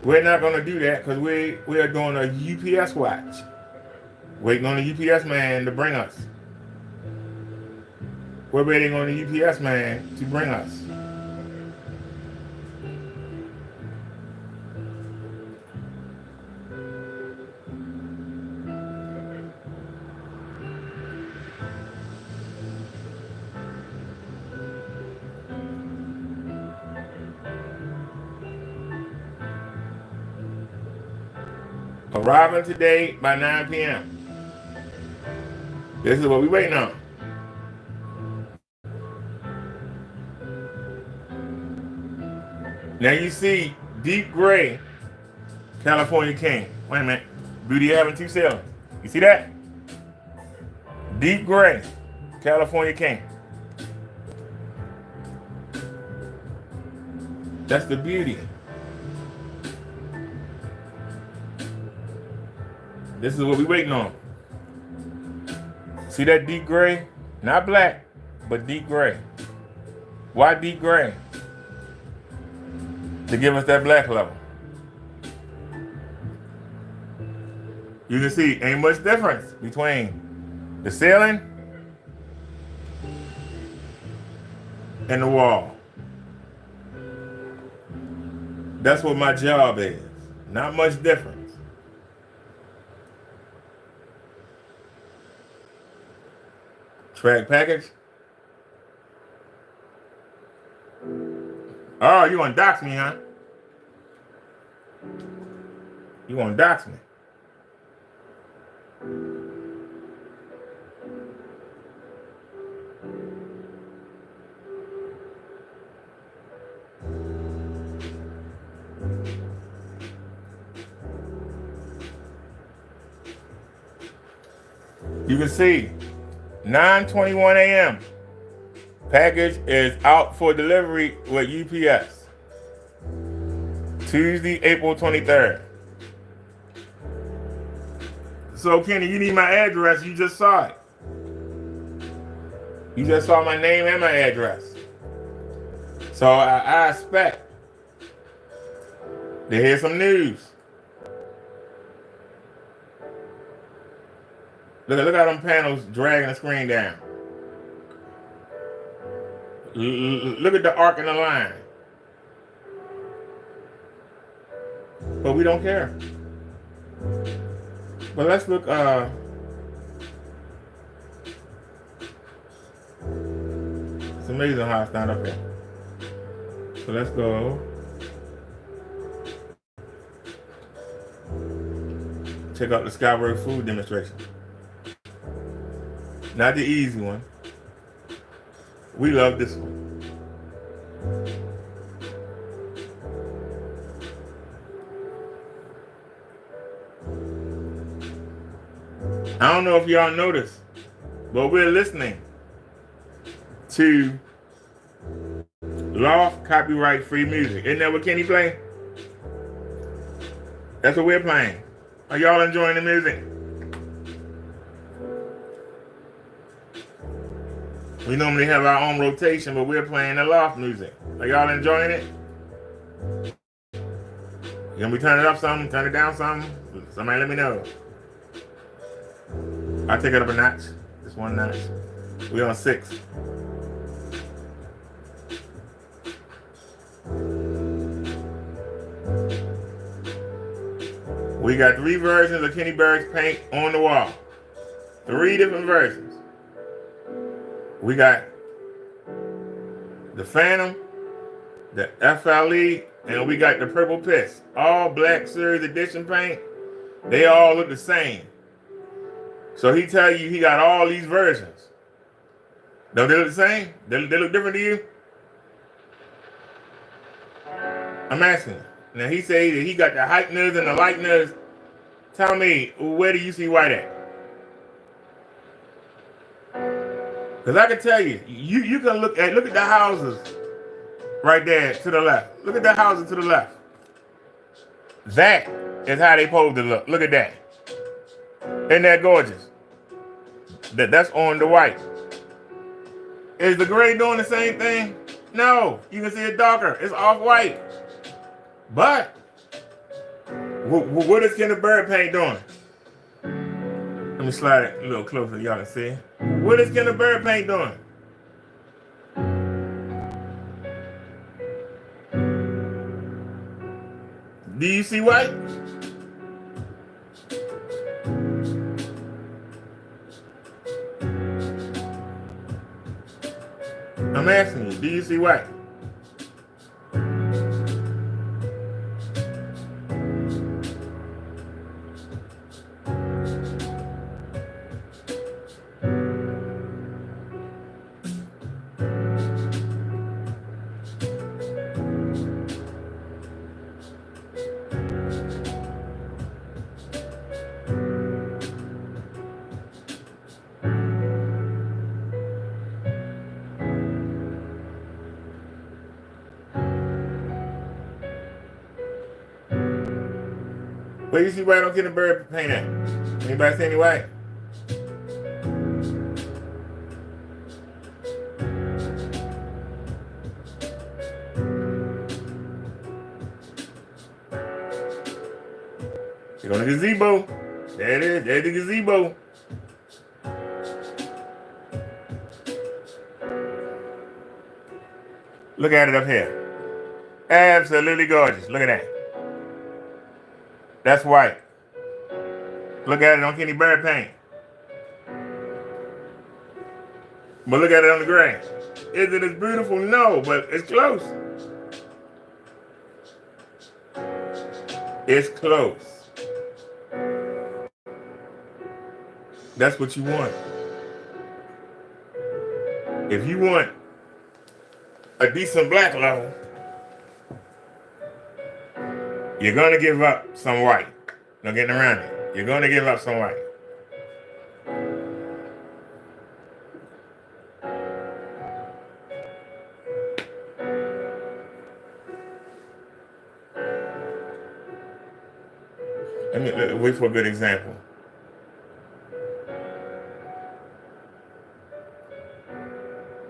We're not going to do that because we are doing a UPS watch. Waiting on the UPS man to bring us. We're waiting on the UPS man to bring us. Arriving today by 9 p.m. This is what we're waiting on. Now you see deep gray California King. Wait a minute. Beauty having two ceilings. You see that? Deep gray California King. That's the beauty. This is what we're waiting on. See that deep gray? Not black, but deep gray. Why deep gray? To give us that black level. You can see ain't much difference between the ceiling and the wall. That's what my job is. Not much difference. Track package. Oh, you want to dox me, huh? You want to dox me? You can see 9:21 a.m. Package is out for delivery with UPS. Tuesday, April 23rd. So Kenny, you need my address. You just saw it. You just saw my name and my address. So I expect to hear some news. Look how them panels dragging the screen down. Look at the arc in the line. But we don't care. But let's look, it's amazing how it's not up here. So let's go. Check out the Skyward food demonstration. Not the easy one. We love this one. I don't know if y'all noticed, but we're listening to Loft copyright free music. Isn't that what Kenny play? That's what we're playing. Are y'all enjoying the music? We normally have our own rotation, but we're playing the loft music. Are y'all enjoying it? You gonna be turning it up some, turn it down some? Somebody let me know. I'll take it up a notch. Just one notch. We're on 6. We got 3 versions of Kenny Burke's paint on the wall. 3 different versions. We got the Phantom, the FLE, and we got the Purple Piss. All black series edition paint. They all look the same. So he tell you he got all these versions. Don't they look the same? They look different to you? I'm asking you. Now he say that he got the heighteners and the lighteners. Tell me, where do you see white at? Because I can tell you, you can look at the houses right there to the left. Look at the houses to the left. That is how they supposed to look. Look at that. Isn't that gorgeous? That's on the white. Is the gray doing the same thing? No. You can see it darker. It's off-white. But what is Kenny Burke paint doing? Let me slide it a little closer so y'all can see. What is Kenny Burke paint doing? Do you see white? I'm asking you, do you see white? Where you see white on Kenny Burke paint at? Anybody see any white? You're on the gazebo. There it is. There's the gazebo. Look at it up here. Absolutely gorgeous. Look at that. That's white. Look at it on Kenny Burke paint. But look at it on the gray. Is it as beautiful? No, but it's close. It's close. That's what you want. If you want a decent black level, you're going to give up some white. No getting around it. You're going to give up some white. Let me wait for a good example.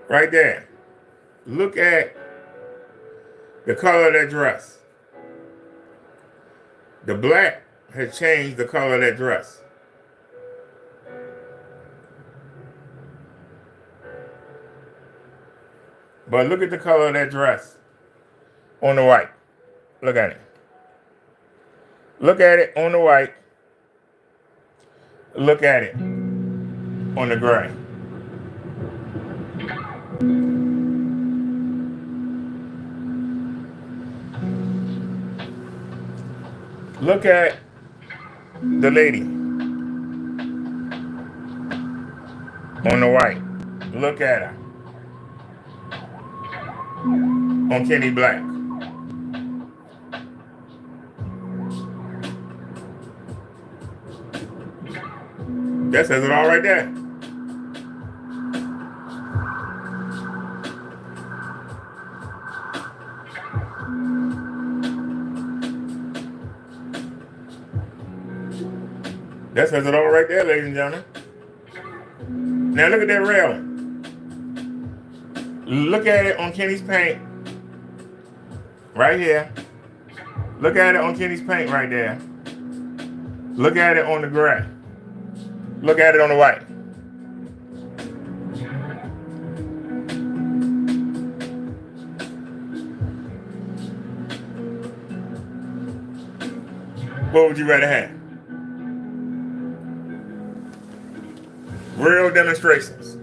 Right there. Look at the color of that dress. The black has changed the color of that dress. But look at the color of that dress on the white. Look at it. Look at it on the white. Look at it on the gray. Look at the lady on the white. Look at her on Kenny Black. That says it all right there. That says it all right there, ladies and gentlemen. Now look at that railing. Look at it on Kenny's paint. Right here. Look at it on Kenny's paint right there. Look at it on the gray. Look at it on the white. What would you rather have? Real demonstrations.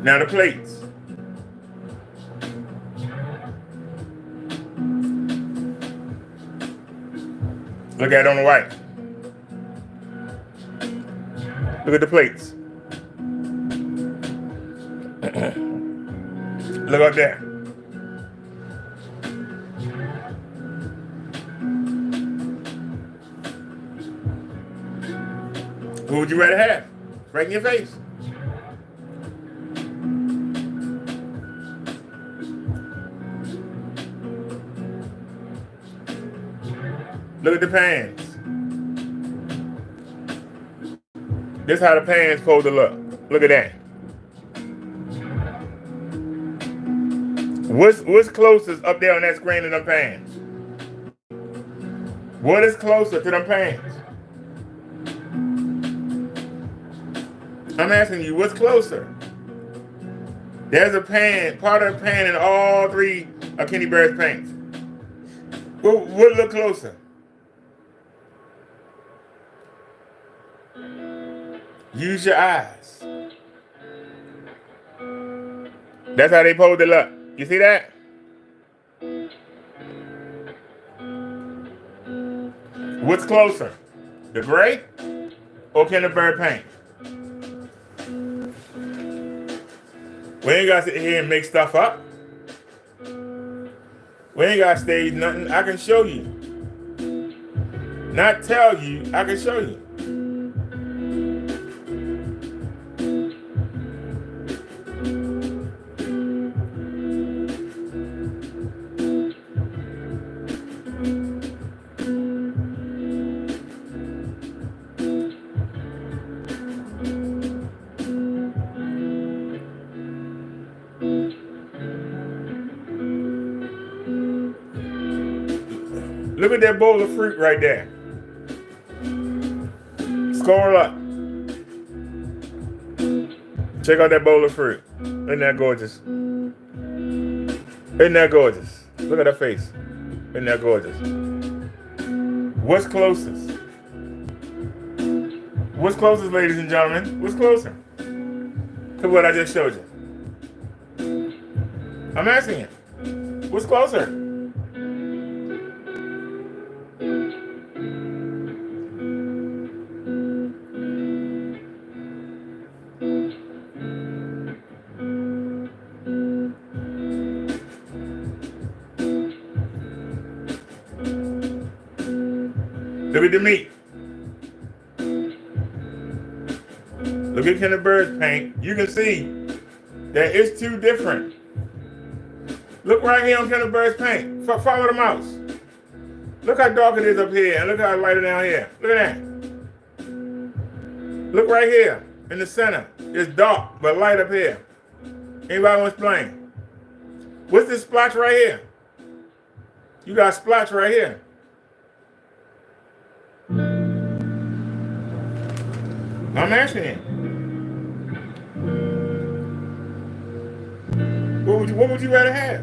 Now the plates. Look at it on the white. Look at the plates. Look up there. Who would you rather have? Right in your face. Look at the pans. This is how the pan's supposed to look. Look at that. What's closest up there on that screen to them pans? What is closer to them pans? I'm asking you, what's closer? There's a pan, part of a pan in all three of Kenny Bear's paints. What look closer? Use your eyes. That's how they supposed to look. You see that? What's closer? The gray or Kenny Bear paint? We ain't got to sit here and make stuff up. We ain't got to stage nothing. I can show you. Not tell you, I can show you. Look at that bowl of fruit right there. Scroll up. Check out that bowl of fruit. Isn't that gorgeous? Isn't that gorgeous? Look at her face. Isn't that gorgeous? What's closest? What's closest, ladies and gentlemen? What's closer to what I just showed you? I'm asking you. What's closer? Look at the meat. Look at Kenny Bear's paint. You can see that it's two different. Look right here on Kenny Bear's paint. Follow the mouse. Look how dark it is up here, and look how lighter down here. Look at that. Look right here in the center. It's dark but light up here. Anybody want to explain? What's this splotch right here? You got a splotch right here. I'm asking you. What would you rather have?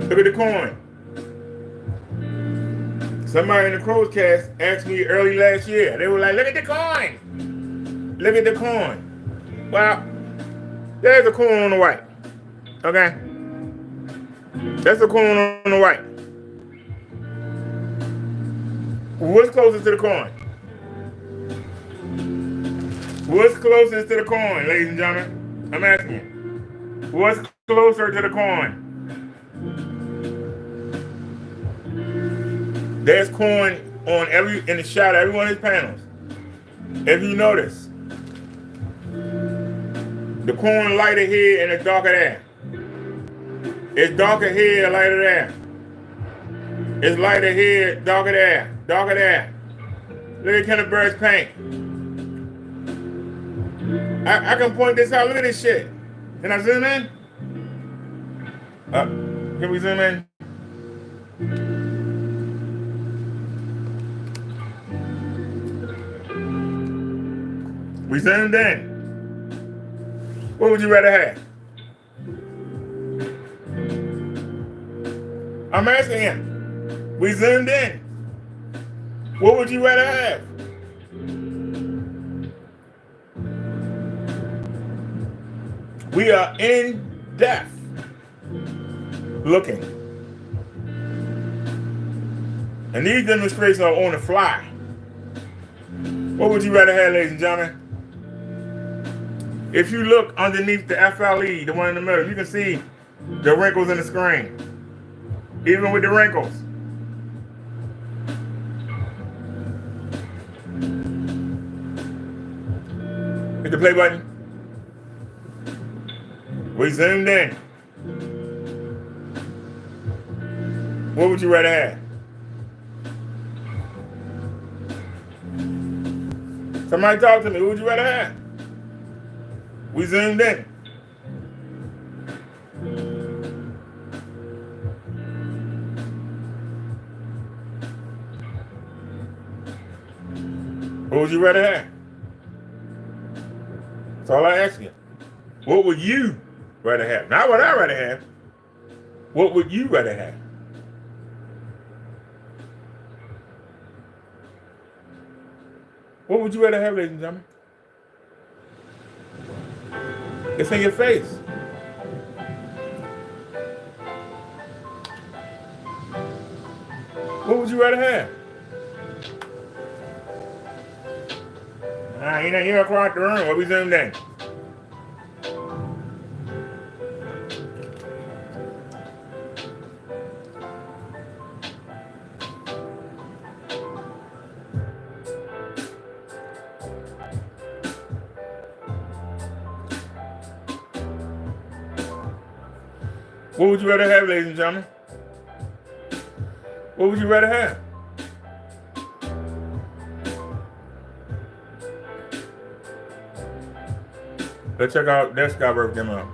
Look at the coin. Somebody in the Crow's Cast asked me early last year. They were like, look at the coin. Look at the coin. Well, there's a corn on the white. Okay? That's a corn on the white. What's closest to the coin? What's closest to the coin, ladies and gentlemen? I'm asking you. What's closer to the coin? There's coin on in the shot of every one of these panels. If you notice, the coin lighter here and it's darker there. It's darker here, lighter there. It's lighter here, darker there, darker there. Look at Kenneth Bird's paint. I can point this out. Look at this shit. Can I zoom in? Can we zoom in? We zoomed in. What would you rather have? I'm asking him. We zoomed in. What would you rather have? We are in depth looking. And these demonstrations are on the fly. What would you rather have, ladies and gentlemen? If you look underneath the FLE, the one in the middle, you can see the wrinkles in the screen. Even with the wrinkles. Hit the play button. We zoomed in. What would you rather have? Somebody talk to me. What would you rather have? We zoomed in. What would you rather have? That's all I ask you. What would you rather have? Not what I'd rather have. What would you rather have? What would you rather have, ladies and gentlemen? It's in your face. What would you rather have? You're across the room. What we zoomed in? What would you rather have, ladies and gentlemen? What would you rather have? Let's check out that Skyberg demo.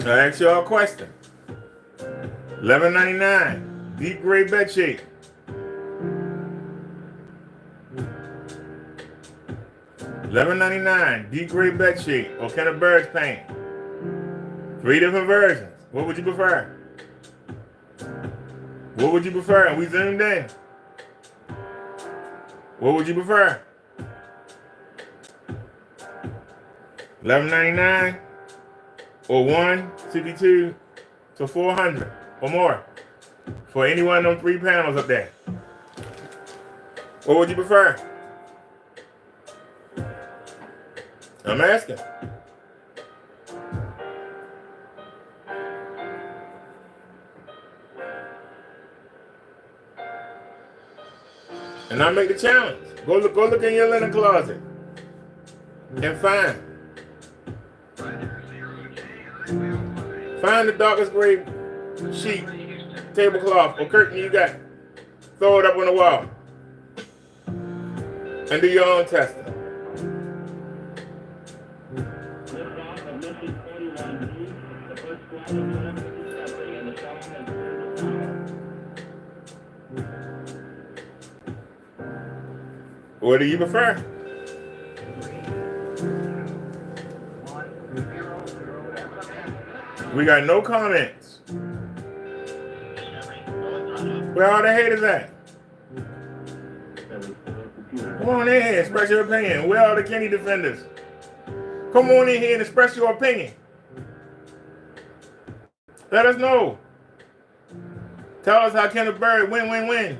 I ask y'all a question. $11.99, deep gray bed sheet. $11.99, deep gray bed sheet or Kenneth Birds paint. 3 different versions. What would you prefer? What would you prefer? And we zoomed in. What would you prefer? $11.99 or $162 to $400 or more for any one of them 3 panels up there. What would you prefer? I'm asking. And I make the challenge. Go look in your linen closet and find the darkest gray sheet, tablecloth, or curtain you got. Throw it up on the wall and do your own testing. What do you prefer? We got no comments. Where all the haters at? Come on in here, express your opinion. Where are the Kenny defenders? Come on in here and express your opinion. Let us know. Tell us how Kenneth Bird win.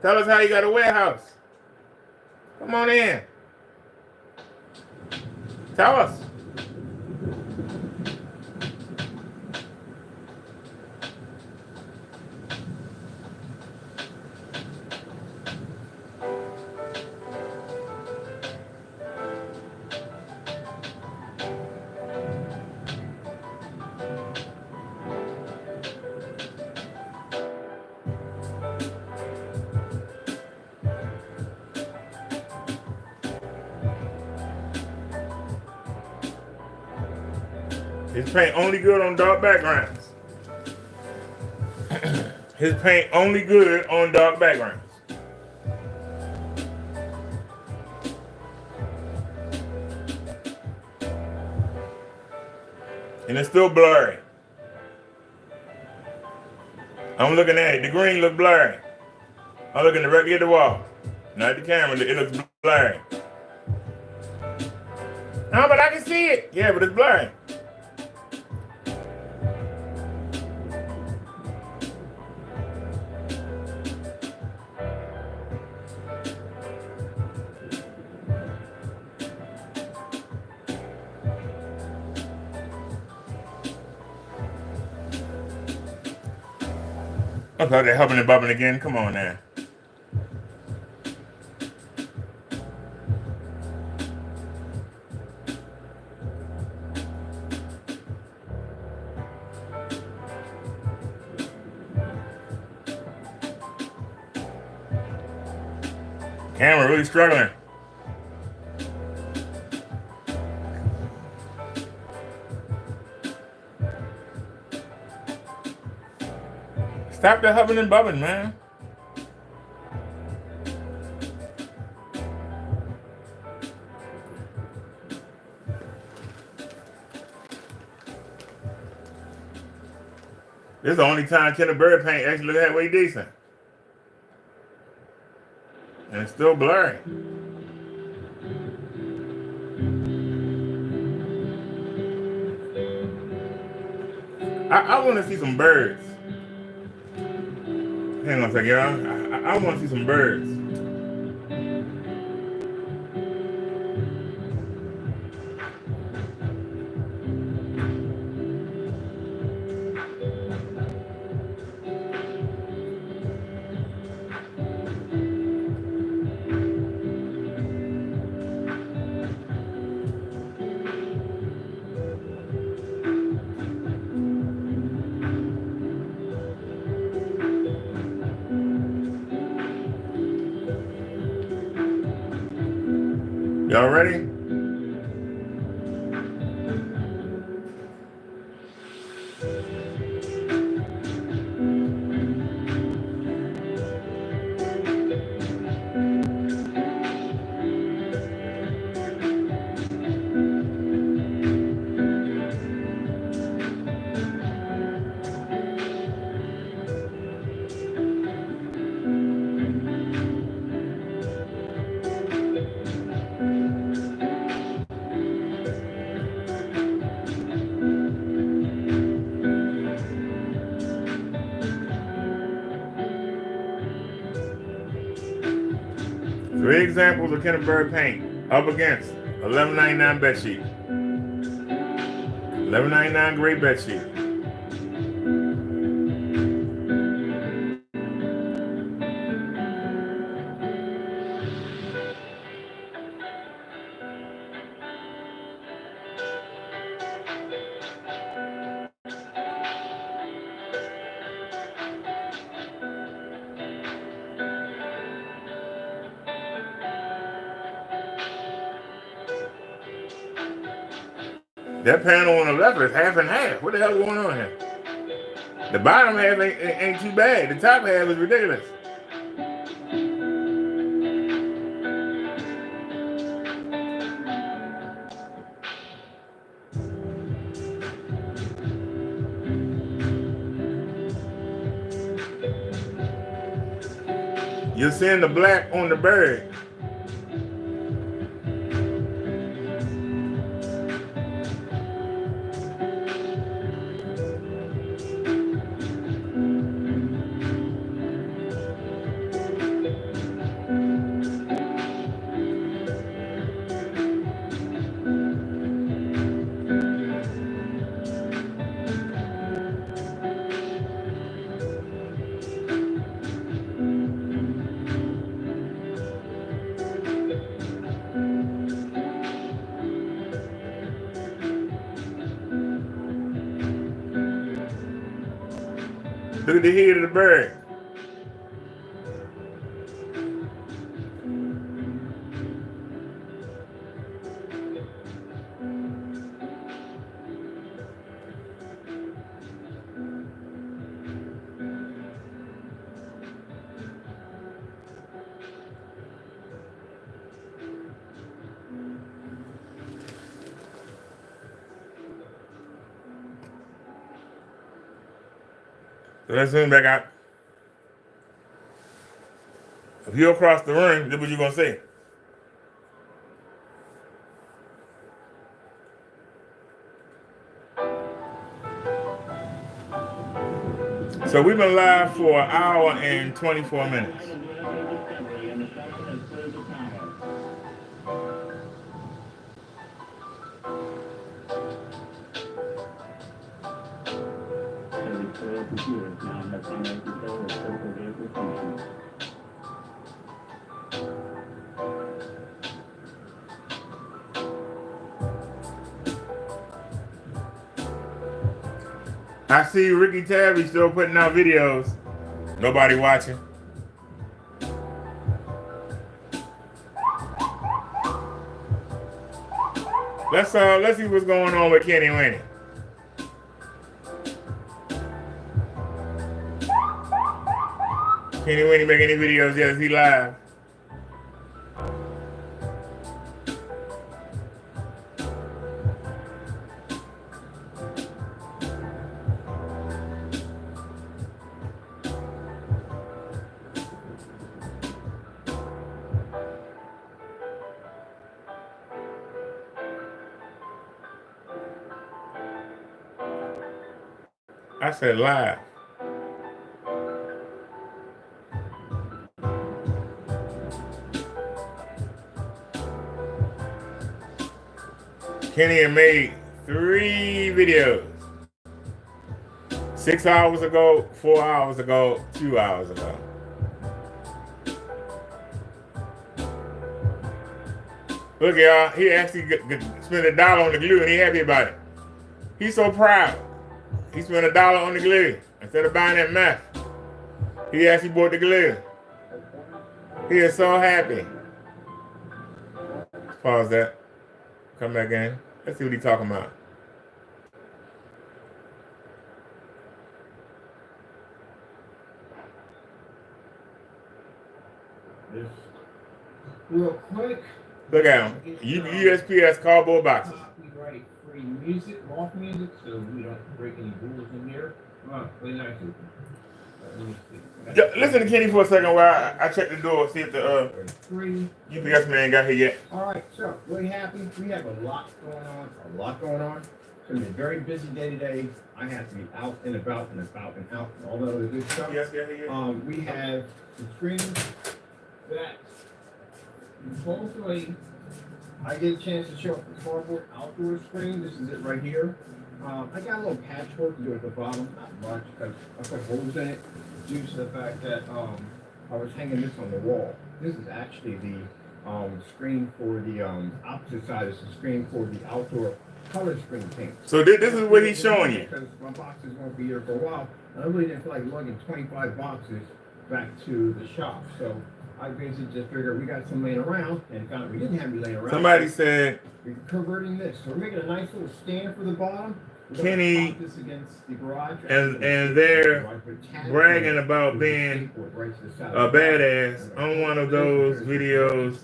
Tell us how you got a warehouse. Come on in. Tell us. His paint only good on dark backgrounds. His paint only good on dark backgrounds. And it's still blurry. I'm looking at it. The green look blurry. I'm looking directly at the wall. Not the camera. It looks blurry. Oh, but I can see it. Yeah, but it's blurry. Okay, they're hubbing and bubbling again. Come on now. Camera really struggling. Stop the hubbing and bubbling, man. This is the only time Kenneth Bird paint actually look halfway decent. And it's still blurry. I want to see some birds. Hang on a second, y'all. I want to see some birds. Y'all ready? 3 examples of Kenneberg paint up against $11.99 bed sheet. $11.99 great bed sheet. That panel on the left is half and half. What the hell is going on here? The bottom half ain't too bad. The top half is ridiculous. You're seeing the black on the bird. Look at the head of the bird. So let's zoom back out. If you're across the room, this is what you're going to see. So we've been live for an hour and 24 minutes. I see Ricky Tabby still putting out videos. Nobody watching. Let's see what's going on with Kenny Winnie. Kenny Winnie make any videos yet? Is he live? I said live. Kenny had made 3 videos. 6 hours ago, 4 hours ago, 2 hours ago. Look, y'all, he actually spent $1 on the glue and he happy about it. He's so proud. He spent $1 on the glue instead of buying that meth. He actually bought the glue. He is so happy. Pause that. Come back in. Let's see what he's talking about. Real quick. Look at him. USPS cardboard boxes. Copyright free music, off music, so we don't break any rules in here. Play nice. Listen to Kenny for a second while I check the door, see if the UPS man got here yet. All right, so really happy. We have a lot going on. It's going to be a very busy day today. I have to be out and about and out and all that other good stuff. Yes, got here yet? We have the screens that Hopefully, I get a chance to show up the cardboard outdoor screen. This is it right here. I got a little patchwork to do at the bottom, not much, because I put holes in it due to the fact that I was hanging this on the wall. This is actually the screen for the opposite side. Is the screen for the outdoor color screen paint. So this is what he's showing you. Because my boxes won't be here for a while. And I really didn't feel like lugging 25 boxes back to the shop. So I basically just figured we got some laying around and found out we didn't have any laying around. Somebody said we're converting this. So we're making a nice little stand for the bottom. Kenny this against the garage and they're bragging about being a badass on one of those videos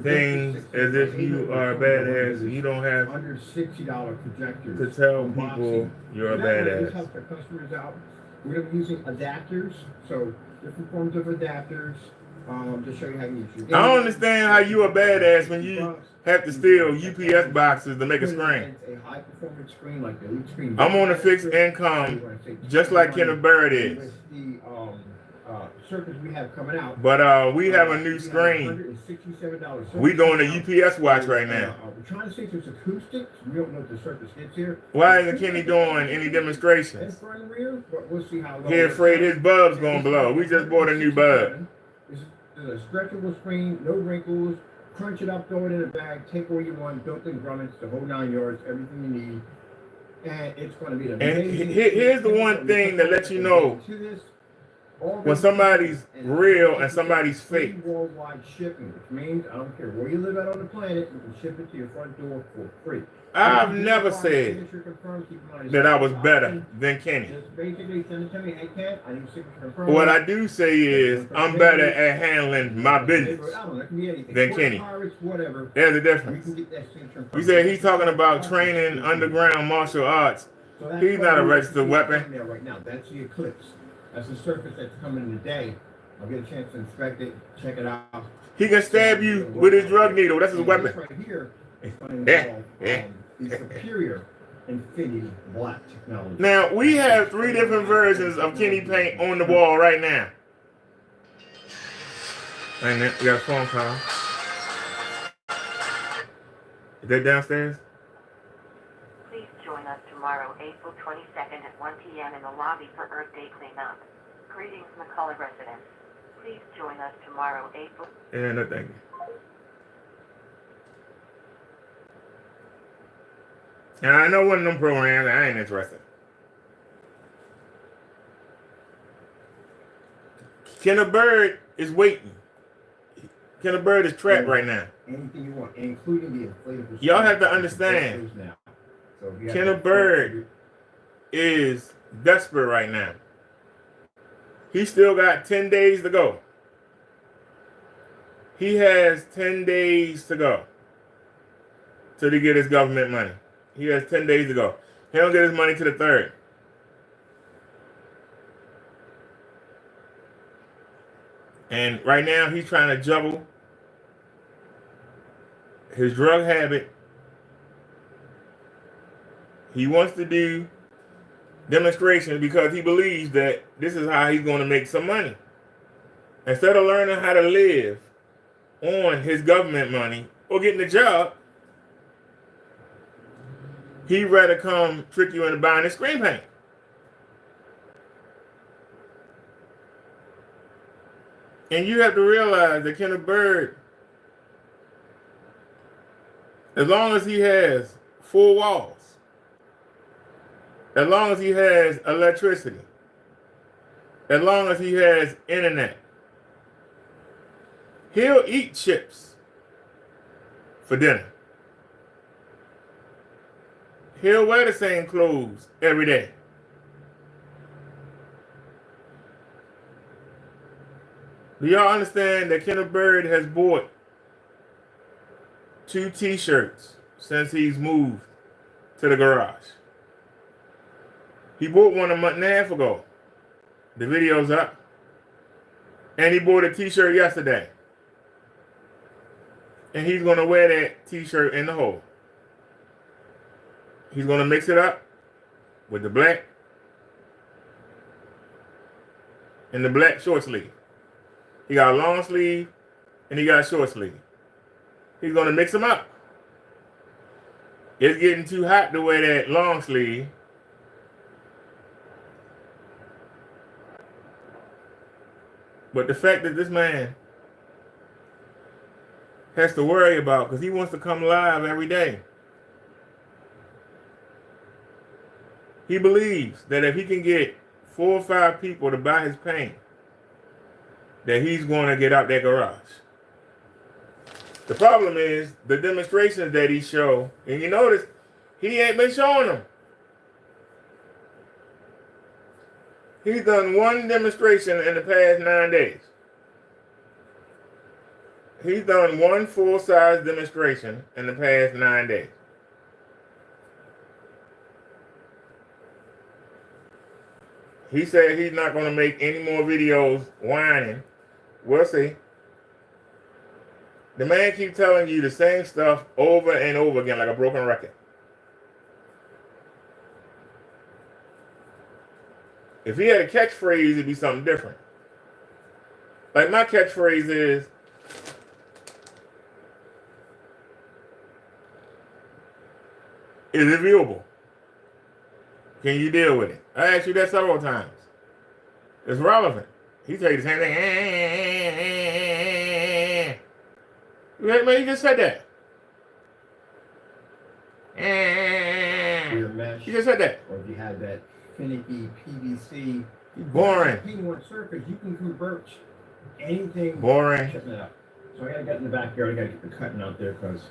things as if you are a badass and you don't have under $60 projectors to tell people you're a badass. Help the customers out. We're going to be using adapters, so different forms of adapters to show you how to use your. I don't understand how you a badass when you have to steal UPS boxes to make a screen. It's a high performance screen like the Elite Screen. I'm on a fixed income, just like Kenneth Bird is. With the circuits we have coming out. But we have a new screen. $167. We doing a UPS watch right now. We're trying to see if it's acoustics. We don't know if the surface hits here. Why isn't Kenny doing any demonstrations? Front and rear, but we'll see how. He afraid his bulb's gonna blow. We just bought a new bulb. This is a stretchable screen, no wrinkles. Crunch it up, throw it in a bag, take what you want, built-in grommets, the whole 9 yards, everything you need, and it's going to be an amazing. And here's the one thing that lets you know when somebody's real and somebody's fake. Worldwide shipping, which means I don't care where you live out on the planet, you can ship it to your front door for free. I've never said that I was better than Kenny. Just basically send it to me. Hey, Ken, I need signature confirmed. What I do say is I'm better at handling my business than Kenny. There's a difference. You said he's talking about training underground martial arts. He's not a registered weapon. Right now, that's the Eclipse. That's the surface that's coming today. I'll get a chance to inspect it, check it out. He can stab you with his drug needle. That's his weapon. Right here is going to involve the superior Infinity Black technology. Now, we have 3 different versions of Kenny paint on the wall right now. And then we got a phone call. Is that downstairs? Please join us tomorrow, April 22nd at 1 p.m. in the lobby for Earth Day cleanup. Greetings, McCullough residents. Please join us tomorrow, April. Yeah, no thank you. Now, I know one of them programs, I ain't interested. Kenneth Bird is waiting. Kenneth Bird is trapped right now. Anything you want, including the inflatable. Y'all have to understand, Kenneth Bird is desperate right now. He still got 10 days to go. He has 10 days to go till he get his government money. He has 10 days to go. He don't get his money to the 3rd. And right now he's trying to juggle his drug habit. He wants to do demonstrations because he believes that this is how he's going to make some money. Instead of learning how to live on his government money or getting a job, he'd rather come trick you into buying his screen paint. And you have to realize that Kenneth Bird, as long as he has 4 walls, as long as he has electricity, as long as he has internet, he'll eat chips for dinner. He'll wear the same clothes every day. Do y'all understand that Kenneth Bird has bought 2 t-shirts since he's moved to the garage? He bought one a month and a half ago. The video's up. And he bought a t-shirt yesterday. And he's going to wear that t-shirt in the hole. He's going to mix it up with the black and the black short sleeve. He got a long sleeve and he got a short sleeve. He's going to mix them up. It's getting too hot to wear that long sleeve. But the fact that this man has to worry about, because he wants to come live every day. He believes that if he can get 4 or 5 people to buy his paint, that he's going to get out that garage. The problem is the demonstrations that he showed, and you notice he ain't been showing them. He's done one demonstration in the past 9 days. He's done one full-size demonstration in the past 9 days. He said he's not going to make any more videos whining. We'll see. The man keeps telling you the same stuff over and over again like a broken record. If he had a catchphrase, it'd be something different. Like my catchphrase is, is it viewable? Can you deal with it? I asked you that several times. It's relevant. He tell you the same thing. Man, you just said that. Your mesh, You just said that. or if you had that finicky PVC. Boring. Painting on surface, you can convert anything. Boring. Check that out. So I gotta get in the backyard. I gotta get the cutting out there because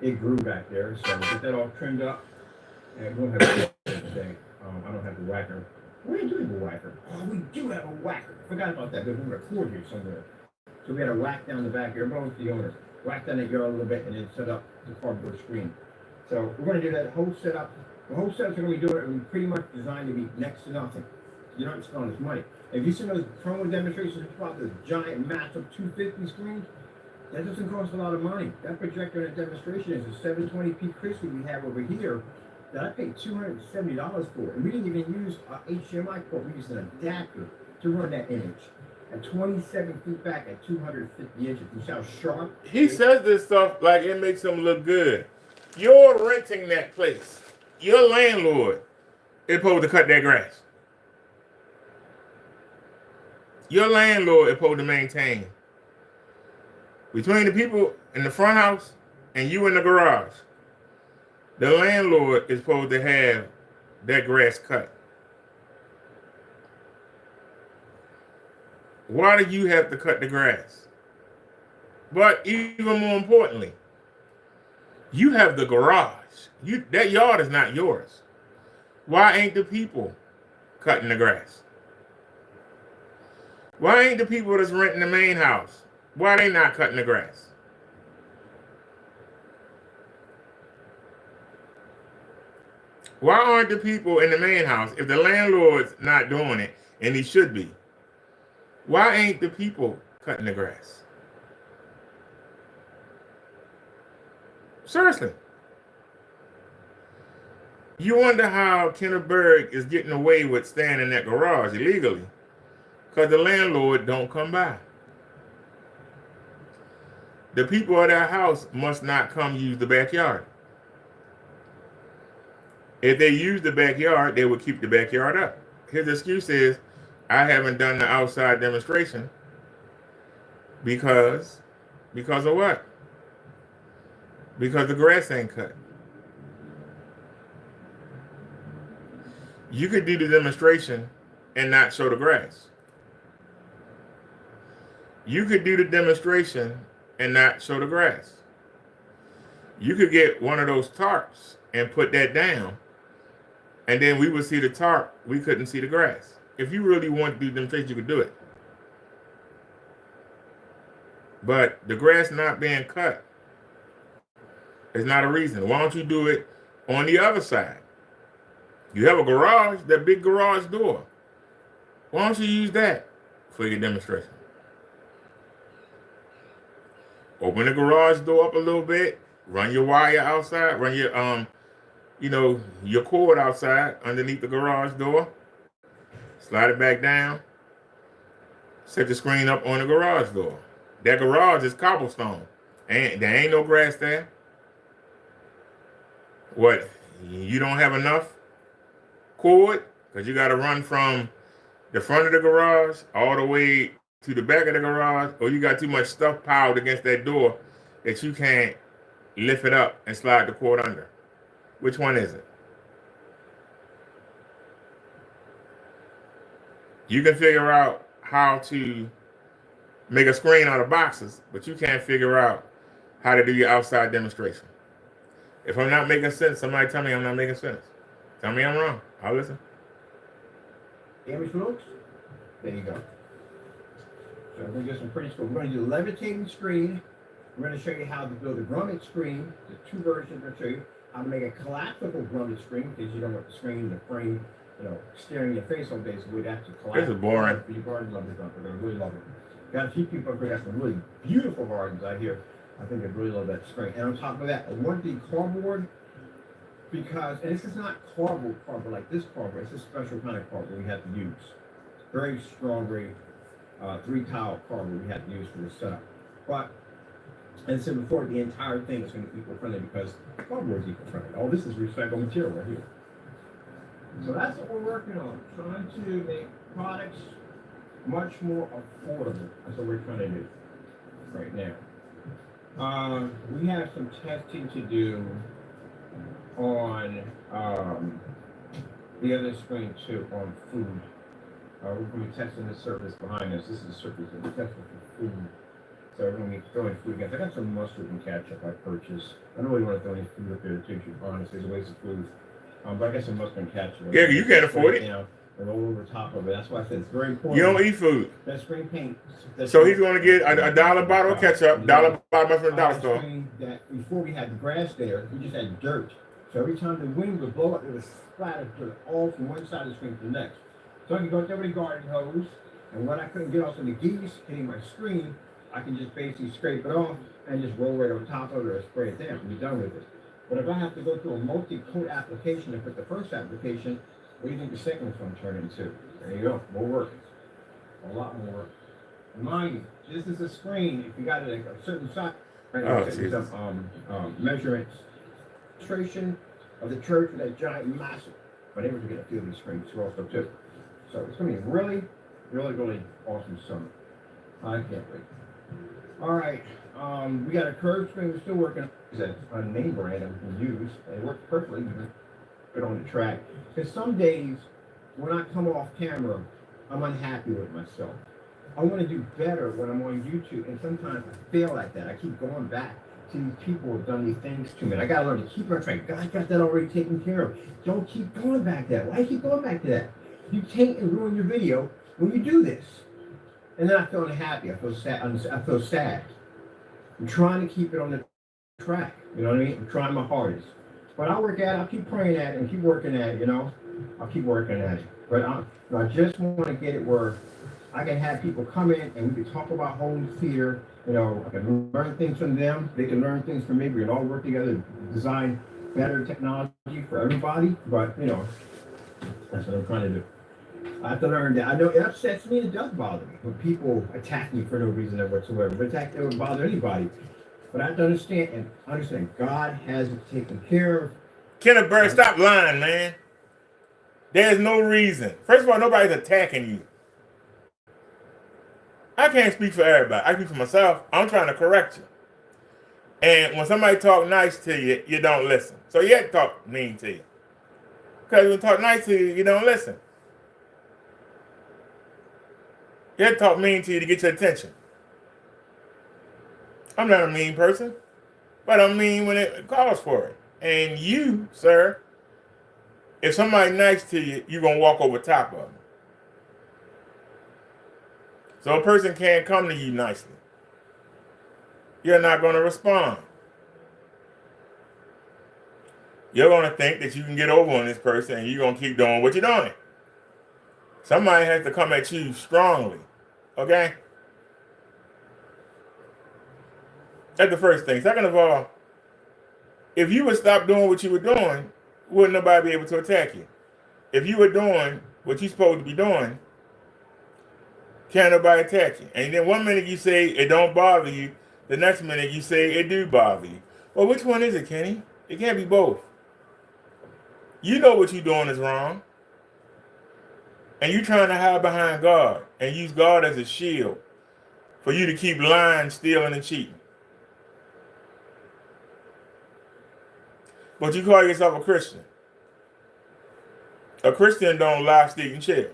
it grew back there. So get that all trimmed up. And we don't have a whacker today. I don't have the whacker. We do have a whacker. Oh, we do have a whacker. I forgot about that. There's a cord here somewhere. So we had to whack down the backyard. Both the owners whack down the yard a little bit and then set up the cardboard screen. So we're gonna do that whole setup. The whole setup's gonna be doing it. We're pretty much designed to be next to nothing. You're not spending this money. If you see those promo demonstrations about this giant, massive 250 screens, that doesn't cost a lot of money. That projector in a demonstration is a 720p crispy we have over here that I paid $270 for. And we didn't even use an HDMI port. We used an adapter to run that image. At 27 feet back at 250 inches. You see how sharp? He says this stuff like it makes him look good. You're renting that place. Your landlord is supposed to cut that grass. Your landlord is supposed to maintain. Between the people in the front house and you in the garage, the landlord is supposed to have that grass cut. Why do you have to cut the grass? But even more importantly, you have the garage. That yard is not yours. Why ain't the people cutting the grass? Why ain't the people that's renting the main house? Why they not cutting the grass? Why aren't the people in the main house, if the landlord's not doing it, and he should be, why ain't the people cutting the grass? Seriously. You wonder how Kenneth Berg is getting away with staying in that garage illegally, because the landlord don't come by. The people of that house must not come use the backyard. If they use the backyard, they would keep the backyard up. His excuse is, I haven't done the outside demonstration because of what? Because the grass ain't cut. You could do the demonstration and not show the grass. You could do the demonstration and not show the grass. You could get one of those tarps and put that down, and then we would see the tarp. We couldn't see the grass. If you really want to do demonstration, you could do it. But the grass not being cut is not a reason. Why don't you do it on the other side? You have a garage, that big garage door. Why don't you use that for your demonstration? Open the garage door up a little bit, run your wire outside, run your your cord outside underneath the garage door, slide it back down, set the screen up on the garage door. That garage is cobblestone. There ain't no grass there. What? You don't have enough cord? Because you got to run from the front of the garage all the way to the back of the garage, or you got too much stuff piled against that door that you can't lift it up and slide the cord under. Which one is it? You can figure out how to make a screen out of boxes, but you can't figure out how to do your outside demonstration. If I'm not making sense, somebody tell me I'm not making sense. Tell me I'm wrong. I'll listen. Image looks? There you go. So we're going to do some pretty cool. We're going to do a levitating screen. We're going to show you how to build a grommet screen. There's two versions. We're going to show you how to make a collapsible grommet screen, because you don't want the screen, the frame, staring your face all day, so we'd have to collapse. This is boring. Your garden love this. They're going to really love it. Got a few people up here got some really beautiful gardens out here. I think they really love that screen. And on top of that, I want the cardboard, because, and this is not cardboard like this cardboard. It's a special kind of cardboard we have to use. Very strong, very 3-tile cardboard we have to use for this setup. But, as I said before, the entire thing is going to be eco-friendly, because cardboard is eco-friendly. All this is recycled material right here. So that's what we're working on, trying to make products much more affordable. That's what we're trying to do right now. We have some testing to do on the other screen too, on food. We're going to be testing the surface behind us. This is the surface that we're testing for food. So we're going to be throwing food again. I got some mustard and ketchup I purchased. I don't really want to throw any food up there too, to be honest. There's a waste of food. But I got some mustard and ketchup. Yeah, you can't afford it. And roll over top of it. That's why I said it's very important. You don't eat food. That screen paint. So he's going to get a $1 bottle of ketchup, $1 bottle from the dollar store. That before we had the grass there, we just had dirt. So every time the wind would blow up, it would splatter dirt all from one side of the screen to the next. So I could go there with a garden hose, and when I couldn't get off of the geese hitting my screen, I can just basically scrape it off and just roll right on top of it or spray it down and be done with it. But if I have to go through a multi-coat application and put the first application, what do you think the second one's going to turn into? There you go, more work. A lot more work. And mind you, this is a screen, if you got it at a certain size, right? Some measurements, illustration of the church with that giant massive. But they were going to get a few of these screens also too. So it's going to be really, really, really awesome summer. I can't wait. All right, we got a curved screen. We're still working on a name brand that we can use, and it works perfectly. We can put it on the track. Because some days, when I come off camera, I'm unhappy with myself. I want to do better when I'm on YouTube, and sometimes I fail at that. I keep going back to these people who have done these things to me. And I got to learn to keep on track. God got that already taken care of. Don't keep going back to that. Why keep going back to that? You taint and ruin your video when you do this. And then I feel unhappy. I feel sad. I'm trying to keep it on the track. You know what I mean? I'm trying my hardest. But I'll work at it. I'll keep praying at it and keep working at it, I'll keep working at it. But I just want to get it where I can have people come in and we can talk about home theater. I can learn things from them. They can learn things from me. We can all work together to design better technology for everybody. But, that's what I'm trying to do. I have to learn that. I know it upsets me and it does bother me when people attack me for no reason whatsoever. But attack doesn't bother anybody. But I have to understand God has it taken care of. Kenneth Bird, stop lying, man. There's no reason. First of all, nobody's attacking you. I can't speak for everybody. I speak for myself. I'm trying to correct you. And when somebody talk nice to you, you don't listen. So you have to talk mean to you. Because when talk nice to you, you don't listen. You have to talk mean to you to get your attention. I'm not a mean person, but I'm mean when it calls for it. And you, sir, if somebody's nice to you, you're going to walk over top of them. So a person can't come to you nicely. You're not going to respond. You're going to think that you can get over on this person and you're going to keep doing what you're doing. Somebody has to come at you strongly. Okay? That's the first thing. Second of all, if you would stop doing what you were doing, wouldn't nobody be able to attack you. If you were doing what you're supposed to be doing, Can't nobody attack you. And then one minute you say it don't bother you, the next minute you say it do bother you. Well, which one is it, Kenny? It can't be both. You know what you're doing is wrong. And you're trying to hide behind God and use God as a shield for you to keep lying, stealing, and cheating. But you call yourself a Christian. A Christian don't lie, steal, and chill.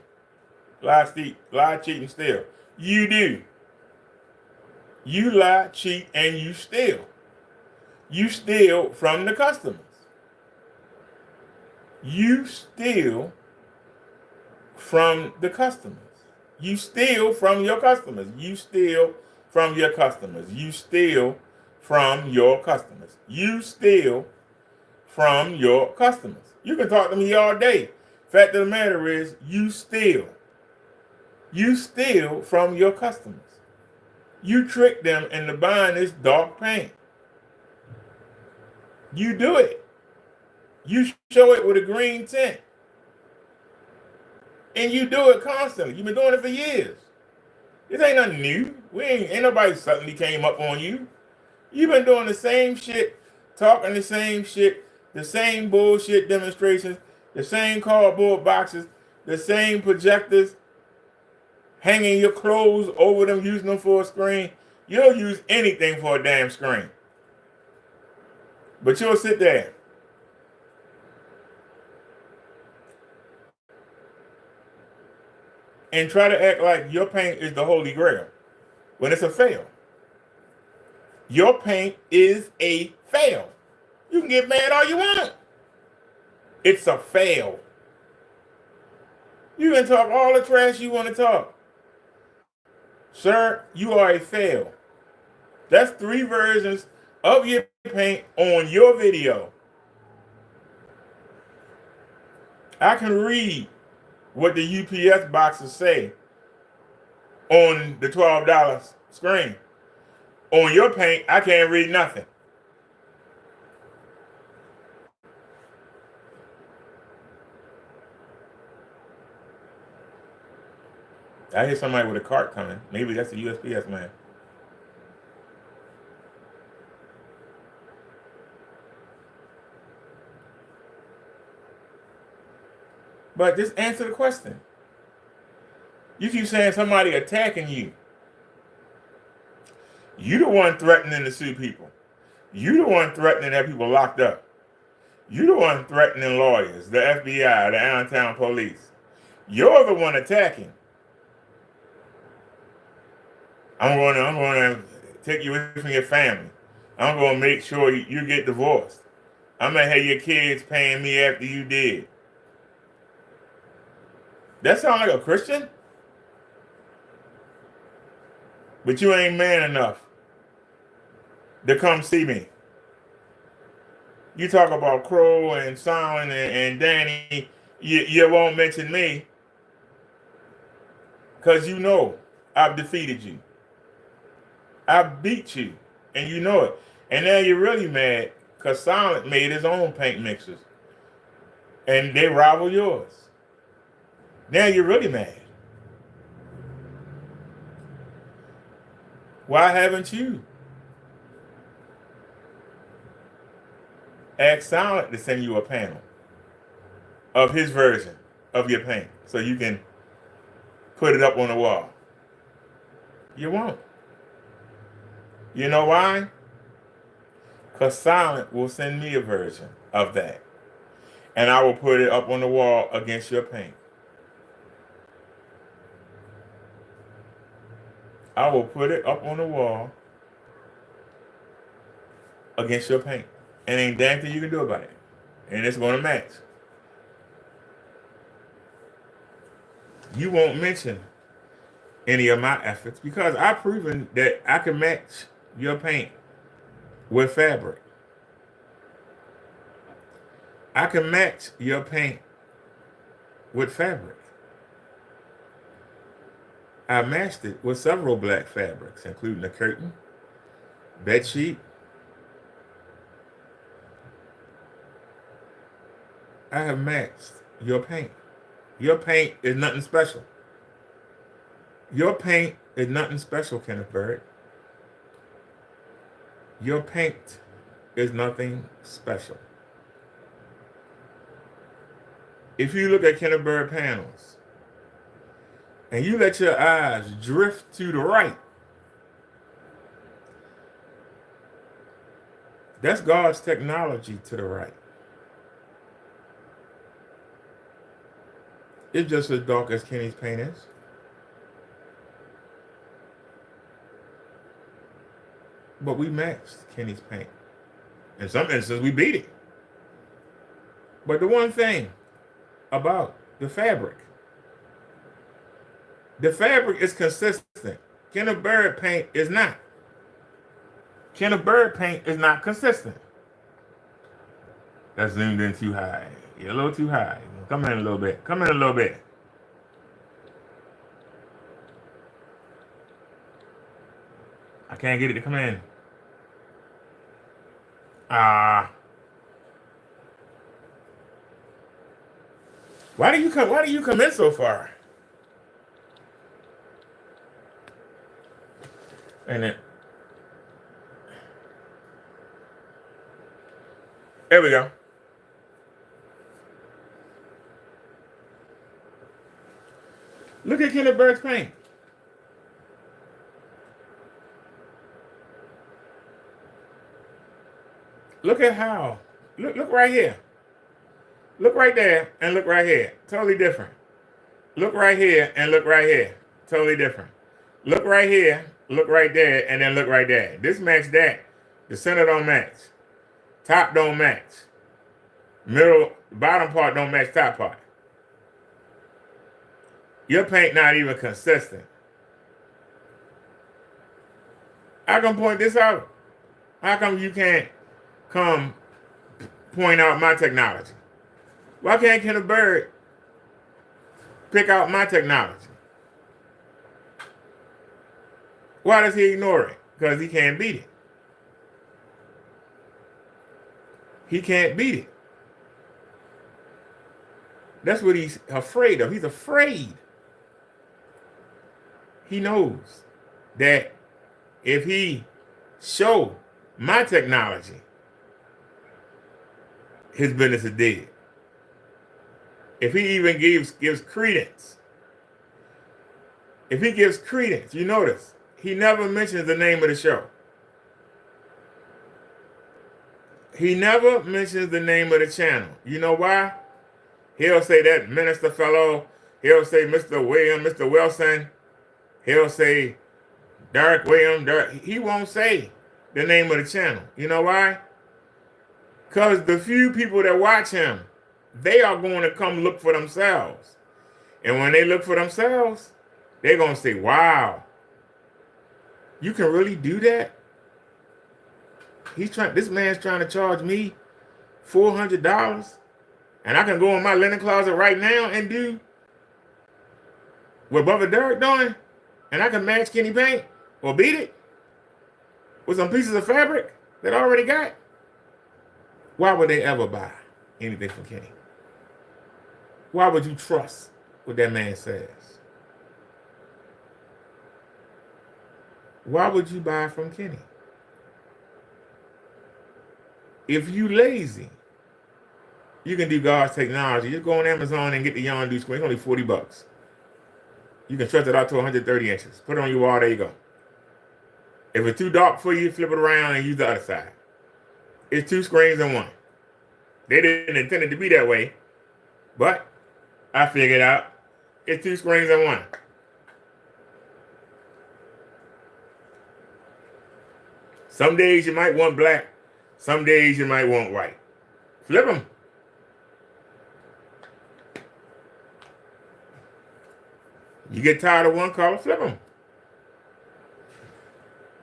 Lie, cheat, and steal. You do. You lie, cheat, and you steal. You steal from the customers. You steal from the customers. You steal from your customers. You steal from your customers. You steal from your customers. You steal from your customers. You can talk to me all day. Fact of the matter is, you steal. You steal from your customers. You trick them into buying this dark paint. You do it. You show it with a green tint. And you do it constantly. You've been doing it for years. This ain't nothing new. Ain't nobody suddenly came up on you. You've been doing the same shit, talking the same shit, the same bullshit demonstrations, the same cardboard boxes, the same projectors, hanging your clothes over them, using them for a screen. You'll use anything for a damn screen. But you'll sit there and try to act like your paint is the Holy Grail when it's a fail. Your paint is a fail. You can get mad all you want. It's a fail. You can talk all the trash you want to talk. Sir, you are a fail. That's 3 versions of your paint on your video. I can read what the UPS boxes say on the $12 screen. On your paint, I can't read nothing. I hear somebody with a cart coming. Maybe that's the USPS man. But just answer the question. You keep saying somebody attacking you. You the one threatening to sue people. You the one threatening to have people locked up. You the one threatening lawyers, the FBI, the downtown police. You're the one attacking. I'm going to take you away from your family. I'm going to make sure you get divorced. I'm going to have your kids paying me after you did. That sound like a Christian? But you ain't man enough to come see me. You talk about Crow and Solomon and Danny, you won't mention me because you know I've defeated you. I beat you, and you know it. And now you're really mad because Silent made his own paint mixers, and they rival yours. Now you're really mad. Why haven't you asked Silent to send you a panel of his version of your paint so you can put it up on the wall? You won't. You know why? Because Silent will send me a version of that. And I will put it up on the wall against your paint. I will put it up on the wall against your paint. And ain't damn thing you can do about it. And it's going to match. You won't mention any of my efforts because I've proven that I can match your paint with fabric. I can match your paint with fabric. I matched it with several black fabrics, including a curtain, bed sheet. I have matched your paint. Your paint is nothing special. Your paint is nothing special, Kenneth Bird. Your paint is nothing special. If you look at Kenneth Bird panels and you let your eyes drift to the right, that's God's technology to the right. It's just as dark as Kenny's paint is. But we matched Kenny's paint. In some instances, we beat it. But the one thing about the fabric is consistent. Kenneth Bird paint is not. Kenneth Bird paint is not consistent. That's zoomed in too high. You're a little too high. Come in a little bit. Come in a little bit. I can't get it to come in. Why do you come in so far? And it. There we go. Look at Kenneth Bird's paint. Look at how. Look right here. Look right there and look right here. Totally different. Look right here and look right here. Totally different. Look right here, look right there, and then look right there. This match that. The center don't match. Top don't match. Middle, bottom part don't match top part. Your paint not even consistent. I can point this out. How come you can't come point out my technology? Why can't Kenneth Bird pick out my technology? Why does he ignore it? Because he can't beat it. He can't beat it. That's what he's afraid of. He's afraid. He knows that if he show my technology, his business is dead. If he even gives credence, you notice, he never mentions the name of the show. He never mentions the name of the channel. You know why? He'll say that minister fellow. He'll say Mr. William, Mr. Wilson. He'll say Derrick William. He won't say the name of the channel. You know why? Because the few people that watch him, they are going to come look for themselves. And when they look for themselves, they're going to say, wow, you can really do that? This man's trying to charge me $400, and I can go in my linen closet right now and do what Brother Derrick doing, and I can match Kenny paint or beat it with some pieces of fabric that I already got. Why would they ever buy anything from Kenny? Why would you trust what that man says? Why would you buy from Kenny? If you lazy, you can do God's technology. Just go on Amazon and get the Yondu screen. It's only $40. You can stretch it out to 130 inches. Put it on your wall. There you go. If it's too dark for you, flip it around and use the other side. It's two screens in one. They didn't intend it to be that way, but I figured out it's two screens in one. Some days you might want black. Some days you might want white. Flip them. You get tired of one color, flip them.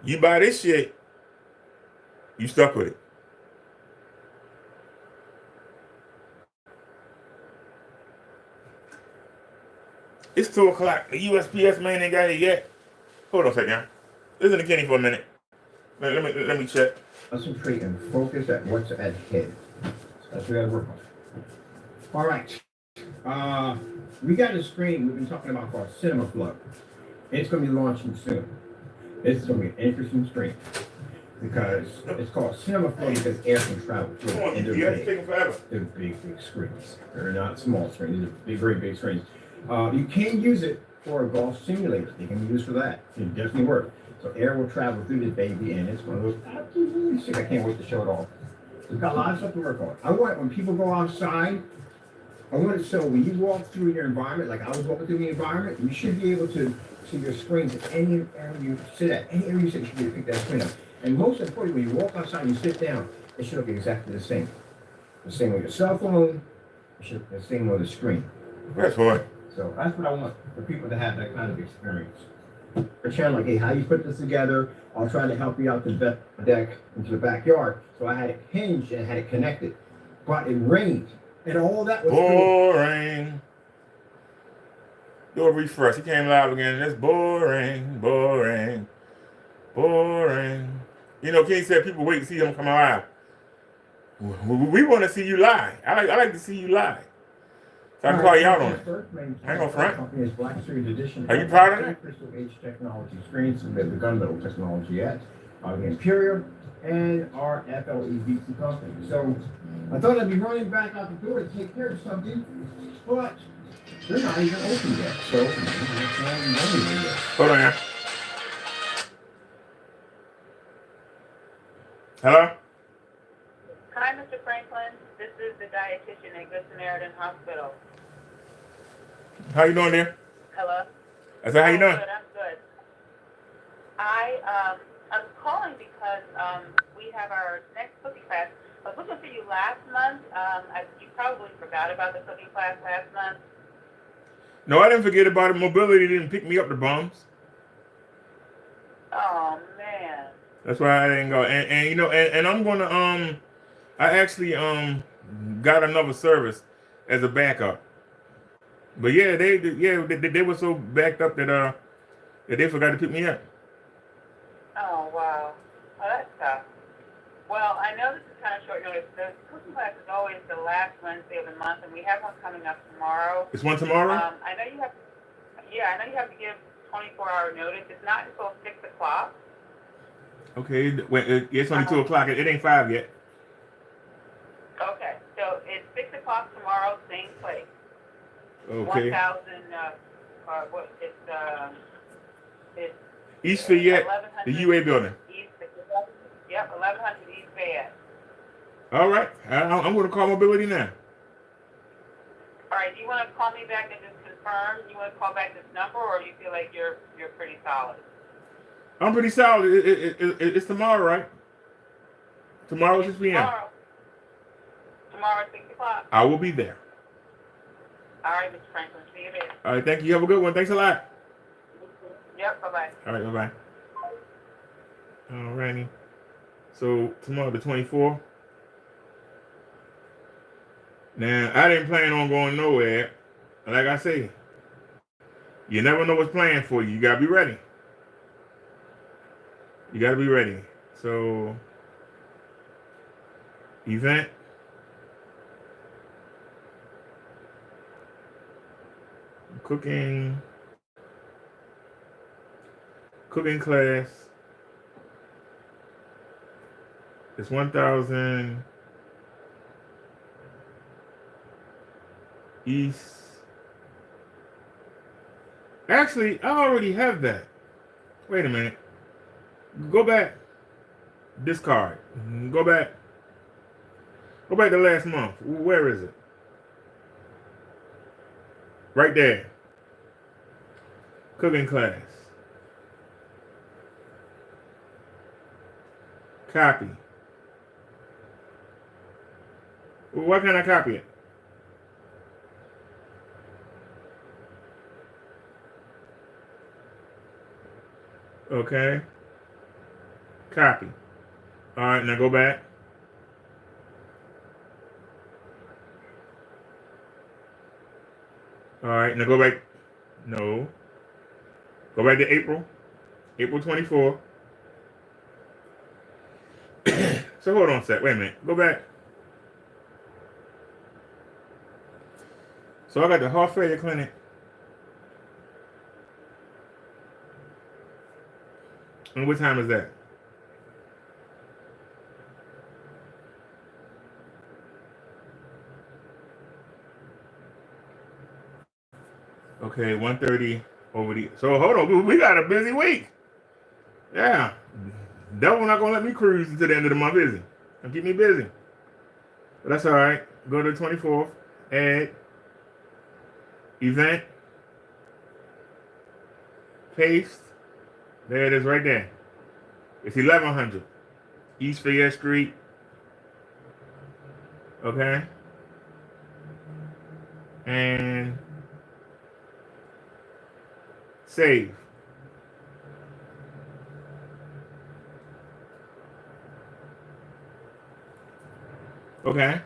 You buy this shit, you stuck with it. It's 2 o'clock. The USPS man ain't got it yet. Hold on a second. Listen to Kenny for a minute. Let me check. Concentrate and focus at what's ahead. That's what we gotta work on. All right. We got a screen we've been talking about called Cinema Flow. It's going to be launching soon. It's going to be an interesting screen because it's called cinema film because air can travel through it. And You have to take them forever. they're big screens. They're not small screens. They're big, very big screens. You can use it for a golf simulator. They can be used for that. It definitely works. So air will travel through this baby, and it's one of those absolutely sick. I can't wait to show it off. We've got a lot of stuff to work on. I want when people go outside. I want it so when you walk through your environment, like I was walking through the environment, you should be able to see your screens at any area you sit at. Any area you sit, you should be able to pick that screen up. And most importantly, when you walk outside and you sit down, it should look exactly the same. The same with your cell phone, it should look the same with the screen. That's fine. So that's what I want for people to have that kind of experience. A channel like, hey, how you put this together? I'll try to help you out the deck into the backyard. So I had it hinged and had it connected. But it rained. And all that was boring. Do a refresh. He came live again. That's boring, boring, boring. You know, King said people wait to see him come alive. We want to see you live. I like to see you live. So I can call you out on it. I ain't gonna front. Are you proud of that? Crystal Age technology screens with the gunmetal technology at the Imperial and our FLEVC company. So I thought I'd be running back out the door to take care of something, but they're not even open yet. So hold on now. Hello? Hi, Mr. Franklin. This is the dietitian at Good Samaritan Hospital. How you doing there? Hello? I said, how you doing? I'm good. I'm calling because we have our next cooking class. I was looking for you last month. You probably forgot about the cooking class last month. No, I didn't forget about it. Mobility didn't pick me up the bums. Oh, man. That's why I didn't go. And you know, and I'm gonna I actually got another service as a backup. But yeah, they were so backed up that they forgot to pick me up. Oh, wow. Oh, that's tough. Well, I know this is kind of short notice. The cooking class is always the last Wednesday of the month, and we have one coming up tomorrow. It's one tomorrow? I know you have to give 24-hour notice. It's not until 6 o'clock. Okay, wait, it's only 2 o'clock. It ain't 5 yet. Okay, so it's 6 o'clock tomorrow, same place. Okay. 1,000, it's East Fayette, the UA building. Yep, 1100 East Fayette. All right, I'm going to call Mobility now. All right, do you want to call me back and just confirm? You want to call back this number, or you feel like you're pretty solid? I'm pretty solid. It's tomorrow, right? Tomorrow at 6 p.m. Tomorrow at 6 o'clock. I will be there. All right, Mr. Franklin. See you there. All right, thank you. You have a good one. Thanks a lot. Yep, bye-bye. All right, bye-bye. All righty. So tomorrow, the 24th. Now, I didn't plan on going nowhere. Like I say, you never know what's planned for you. You got to be ready. You got to be ready. So, event. Cooking class. It's 1,000 East. Actually, I already have that. Wait a minute. Go back. Discard. Go back. Go back to last month. Where is it? Right there. Cooking class. Copy. Why can't I copy it? Okay. Copy. All right, now go back. All right, now go back. No. Go back to April 24. So hold on a sec. Wait a minute. Go back. So I got the heart failure clinic. And what time is that? Okay, 1:30 over the. So hold on, we got a busy week. Yeah, devil not gonna let me cruise until the end of the month, is he? Gonna keep me busy. But that's all right. Go to the 24th. Add event. Paste. There it is, right there. It's 1100 East Fayette Street. Okay. And save. Okay.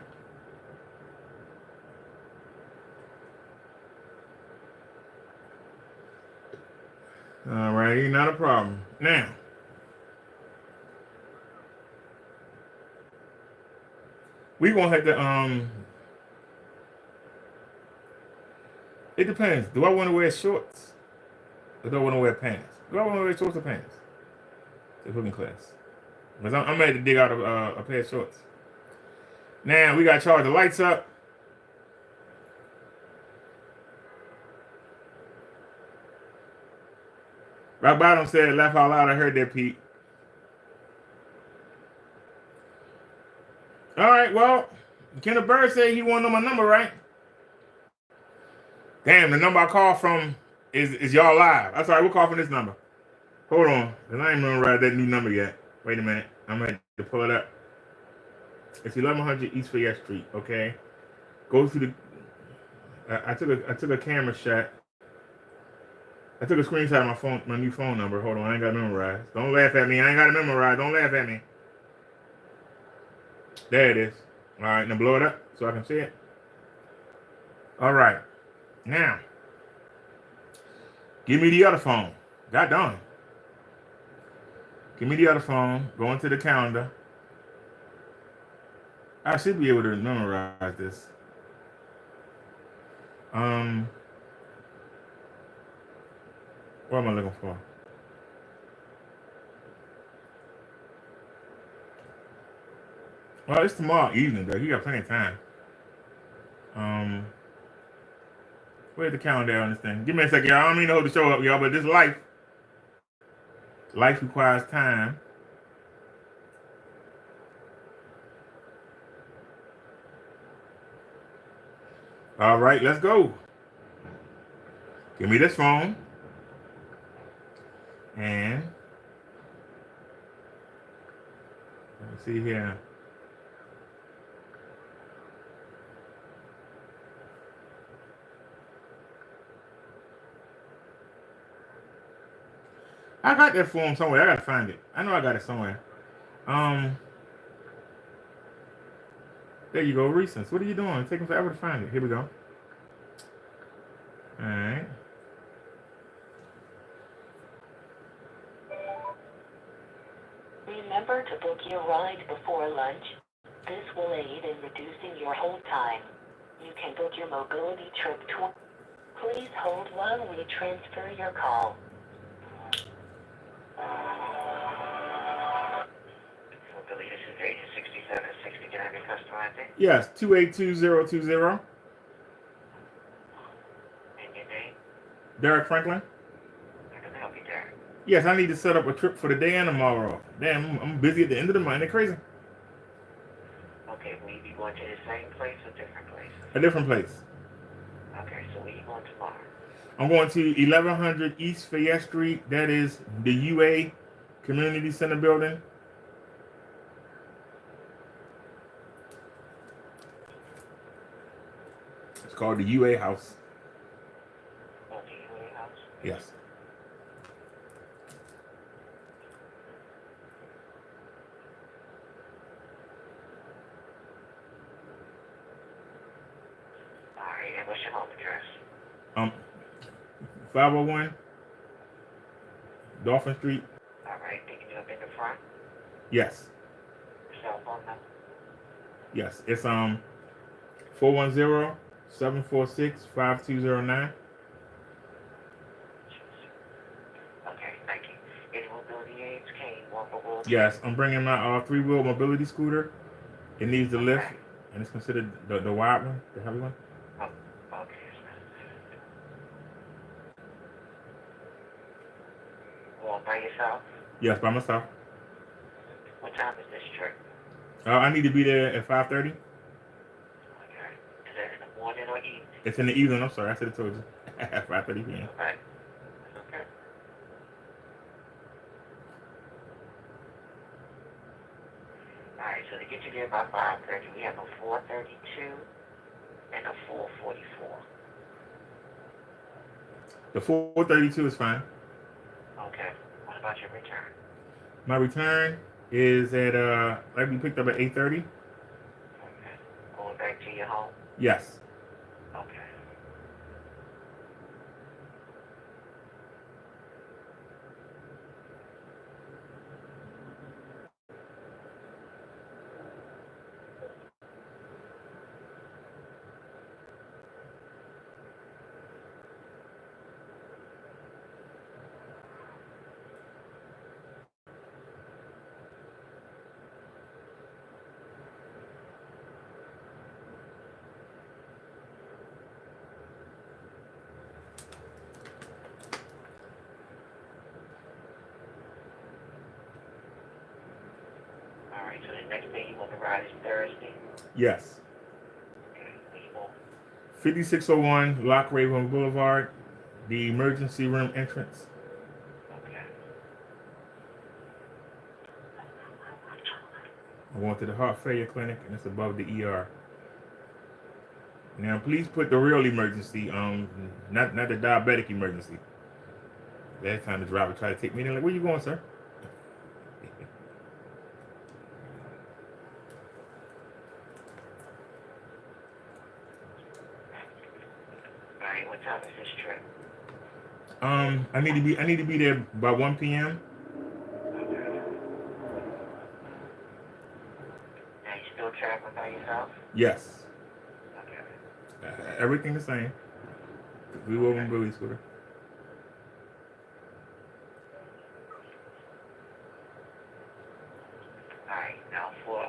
All righty, not a problem. Now, we gonna have to it depends. Do I want to wear shorts? Or do I want to wear pants? Do I want to wear shorts or pants? The cooking class. Because I'm ready to dig out a pair of shorts. Now, we got to charge the lights up. Rock Bottom said, laugh out loud. I heard that, Pete. All right, well, Kenneth Bird said he wanted to know my number, right? Damn, the number I called from is y'all live. That's all right, we'll call from this number. Hold on. I ain't memorize that new number yet. Wait a minute. I'm going to pull it up. It's 1100 East Fayette Street, okay? Go to the... I took a camera shot. I took a screenshot of my phone, my new phone number. Hold on, I ain't got to memorize. Don't laugh at me. I ain't got to memorize. Don't laugh at me. There it is. All right, now blow it up so I can see it. All right. Now, give me the other phone. God darn. Give me the other phone. Go into the calendar. I should be able to memorize this. What am I looking for? Well, it's tomorrow evening, though. You got plenty of time. Where's the calendar on this thing? Give me a second, y'all. I don't mean to hold the show up, y'all, but this life requires time. All right, let's go. Give me this phone. And let me see here. I got that form somewhere. I gotta find it. I know I got it somewhere. There you go, recents. What are you doing? It's taking forever to find it. Here we go. All right. Remember to book your ride before lunch. This will aid in reducing your hold time. You can book your mobility trip to... Please hold while we transfer your call. Mobility, this is 86760. Can I have your customer ID? Yes, 282020. And your name? Derek Franklin. I can help you, Derek. Yes, I need to set up a trip for the day and tomorrow. Damn, I'm busy at the end of the month. They're crazy. Okay, will you be going to the same place or different place? A different place. Okay, so where you going tomorrow? I'm going to 1100 East Fayette Street. That is the UA Community Center building. It's called the UA House. Oh, the UA house? Yes. Alright, and what's your home address? 501 Dolphin Street. Alright, picking you up in the front? Yes. Your cell phone number? Yes. It's 410-746-5209. Okay, thank you. Any mobility aids Yes, I'm bringing my three-wheel mobility scooter. It needs the lift, Okay. and it's considered the wide one, the heavy one. Oh, okay. All by yourself? Yes, by myself. What time is this trip? I need to be there at 5:30. Okay. Is that in the morning or evening? It's in the evening. I'm sorry, I should have told you. At 5:30 p.m. Okay. Okay. Alright, so to get you there by 5:30, we have a 4:32 and a 4:44. The 4:32 is fine. Okay. What about your return? My return is at like we picked up at 8:30. Okay. Going back to your home? Yes. Okay. Alright, so the next day you want to ride is Thursday? Yes. Okay. Where you going? 5601 Lock Raven Boulevard, the emergency room entrance. Okay. I'm going to the heart failure clinic, and it's above the ER. Now, please put the real emergency, not the diabetic emergency. Last time the driver tried to take me, they're like, "Where you going, sir?" Alright, what time is this trip? I need to be there by 1 p.m. Okay. Now you still traveling by yourself? Yes. Okay. Everything the same. We will mobility scooter. Alright, now for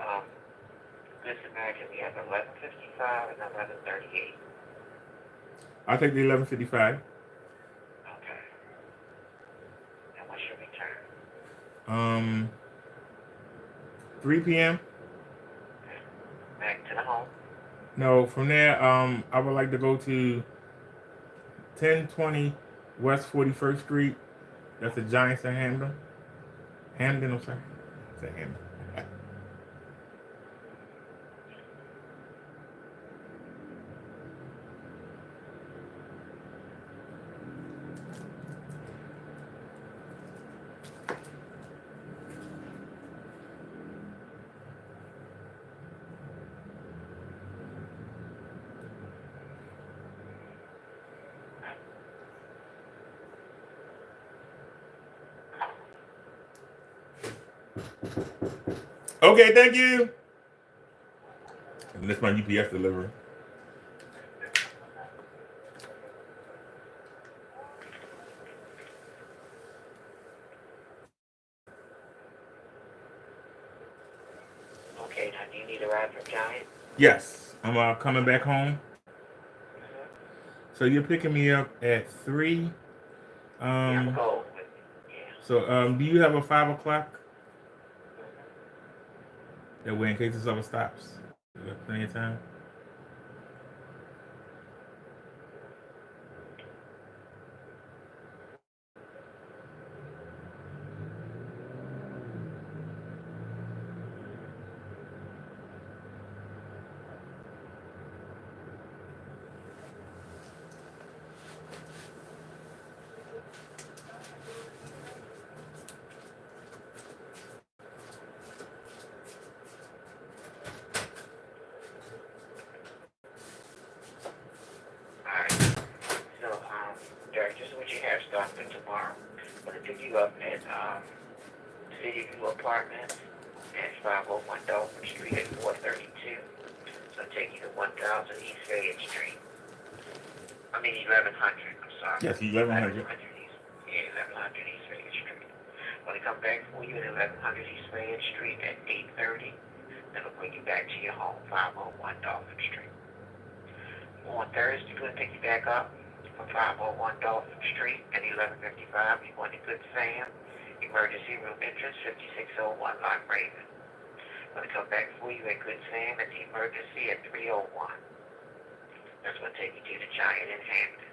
Good Samaritan we have 11:55 and 11:38. I'll take the 11:55. Okay. And what's your return? 3 p.m. Back to the home? No, from there, I would like to go to 1020 West 41st Street. That's the Giants in Hamden. Hamden, I'm sorry. It's a Hamden. Okay, thank you. And that's my UPS delivery. Okay, now do you need a ride from Giant? Yes, I'm coming back home. So you're picking me up at 3. Yeah, I'm cold. Yeah. So do you have a 5 o'clock? That way, in case this ever stops, we have plenty of time. Alright. So, Derek, this is what you have starting for tomorrow. I'm going to pick you up at City View Apartments at 501 Dolphin Street at 432. So I'll take you to 1000 East Fayette Street. I mean 1100, I'm sorry. Yes, 1100. 1100 East. Yeah, 1100 East Fayette Street. When I come back for you at 1100 East Main Street at 8:30, then I'll bring you back to your home, 501 Dolphin Street. On Thursday, we're going to pick you back up from 501 Dolphin Street at 1155. You want a Good Sam, emergency room entrance, 5601 Lock Raven. I'm going to come back for you at Good Sam at the emergency at 301. That's going to take you to the Giant in Hampton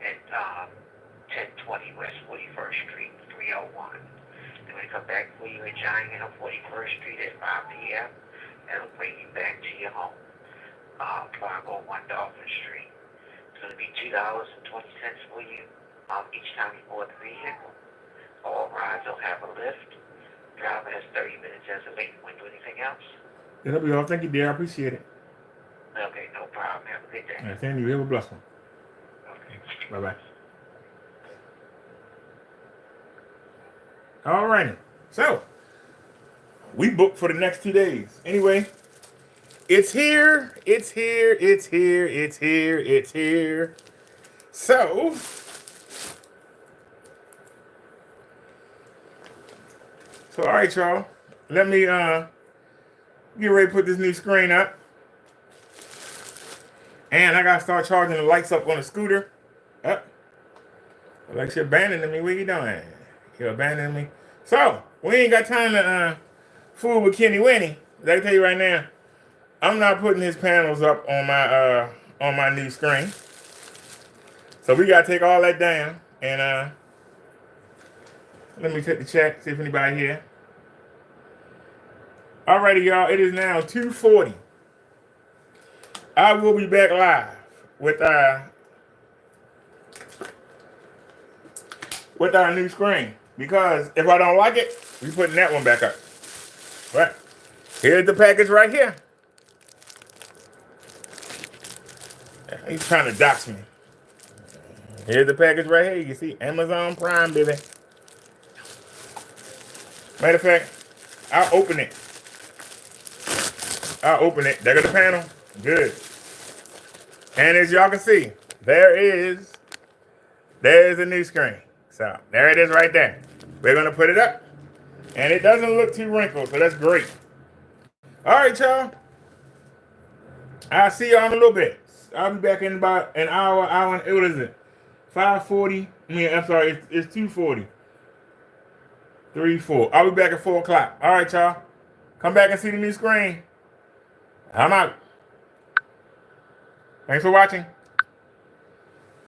at 1020 West 41st Street, 301. Then we come back for you at Giant on 41st Street at 5 p.m. That'll bring you back to your home, 501 Dolphin Street. It's going to be $2.20 for you each time you board the vehicle. All rides will have a lift. Driver has 30 minutes as a late. Want to do anything else? That'll be all. Thank you, dear. I appreciate it. Okay, no problem. Have a good day. I thank you. Have a blessed one. Okay. Bye-bye. All righty. So, we booked for the next 2 days. Anyway, it's here. It's here. It's here. It's here. It's here. So, all right, y'all. Let me get ready to put this new screen up. And I got to start charging the lights up on the scooter. Up. Like you're abandoning me. What you doing? You're abandoning me. So, we ain't got time to fool with Kenny Winnie. I can tell you right now, I'm not putting his panels up on my new screen. So we gotta take all that down. And let me check the chat, see if anybody here. Alrighty, y'all. It is now 2:40. I will be back live with our new screen. Because if I don't like it, we putting that one back up. Right. Here's the package right here. He's trying to dox me. Here's the package right here. You can see Amazon Prime, baby. Matter of fact, I'll open it. There goes the panel. Good. And as y'all can see, there's a new screen. So there it is right there. We're going to put it up. And it doesn't look too wrinkled, so that's great. All right, y'all. I'll see y'all in a little bit. I'll be back in about an hour. What is it? 5:40. I'm sorry. It's 2:40. 3, 4. I'll be back at 4 o'clock. All right, y'all. Come back and see the new screen. I'm out. Thanks for watching.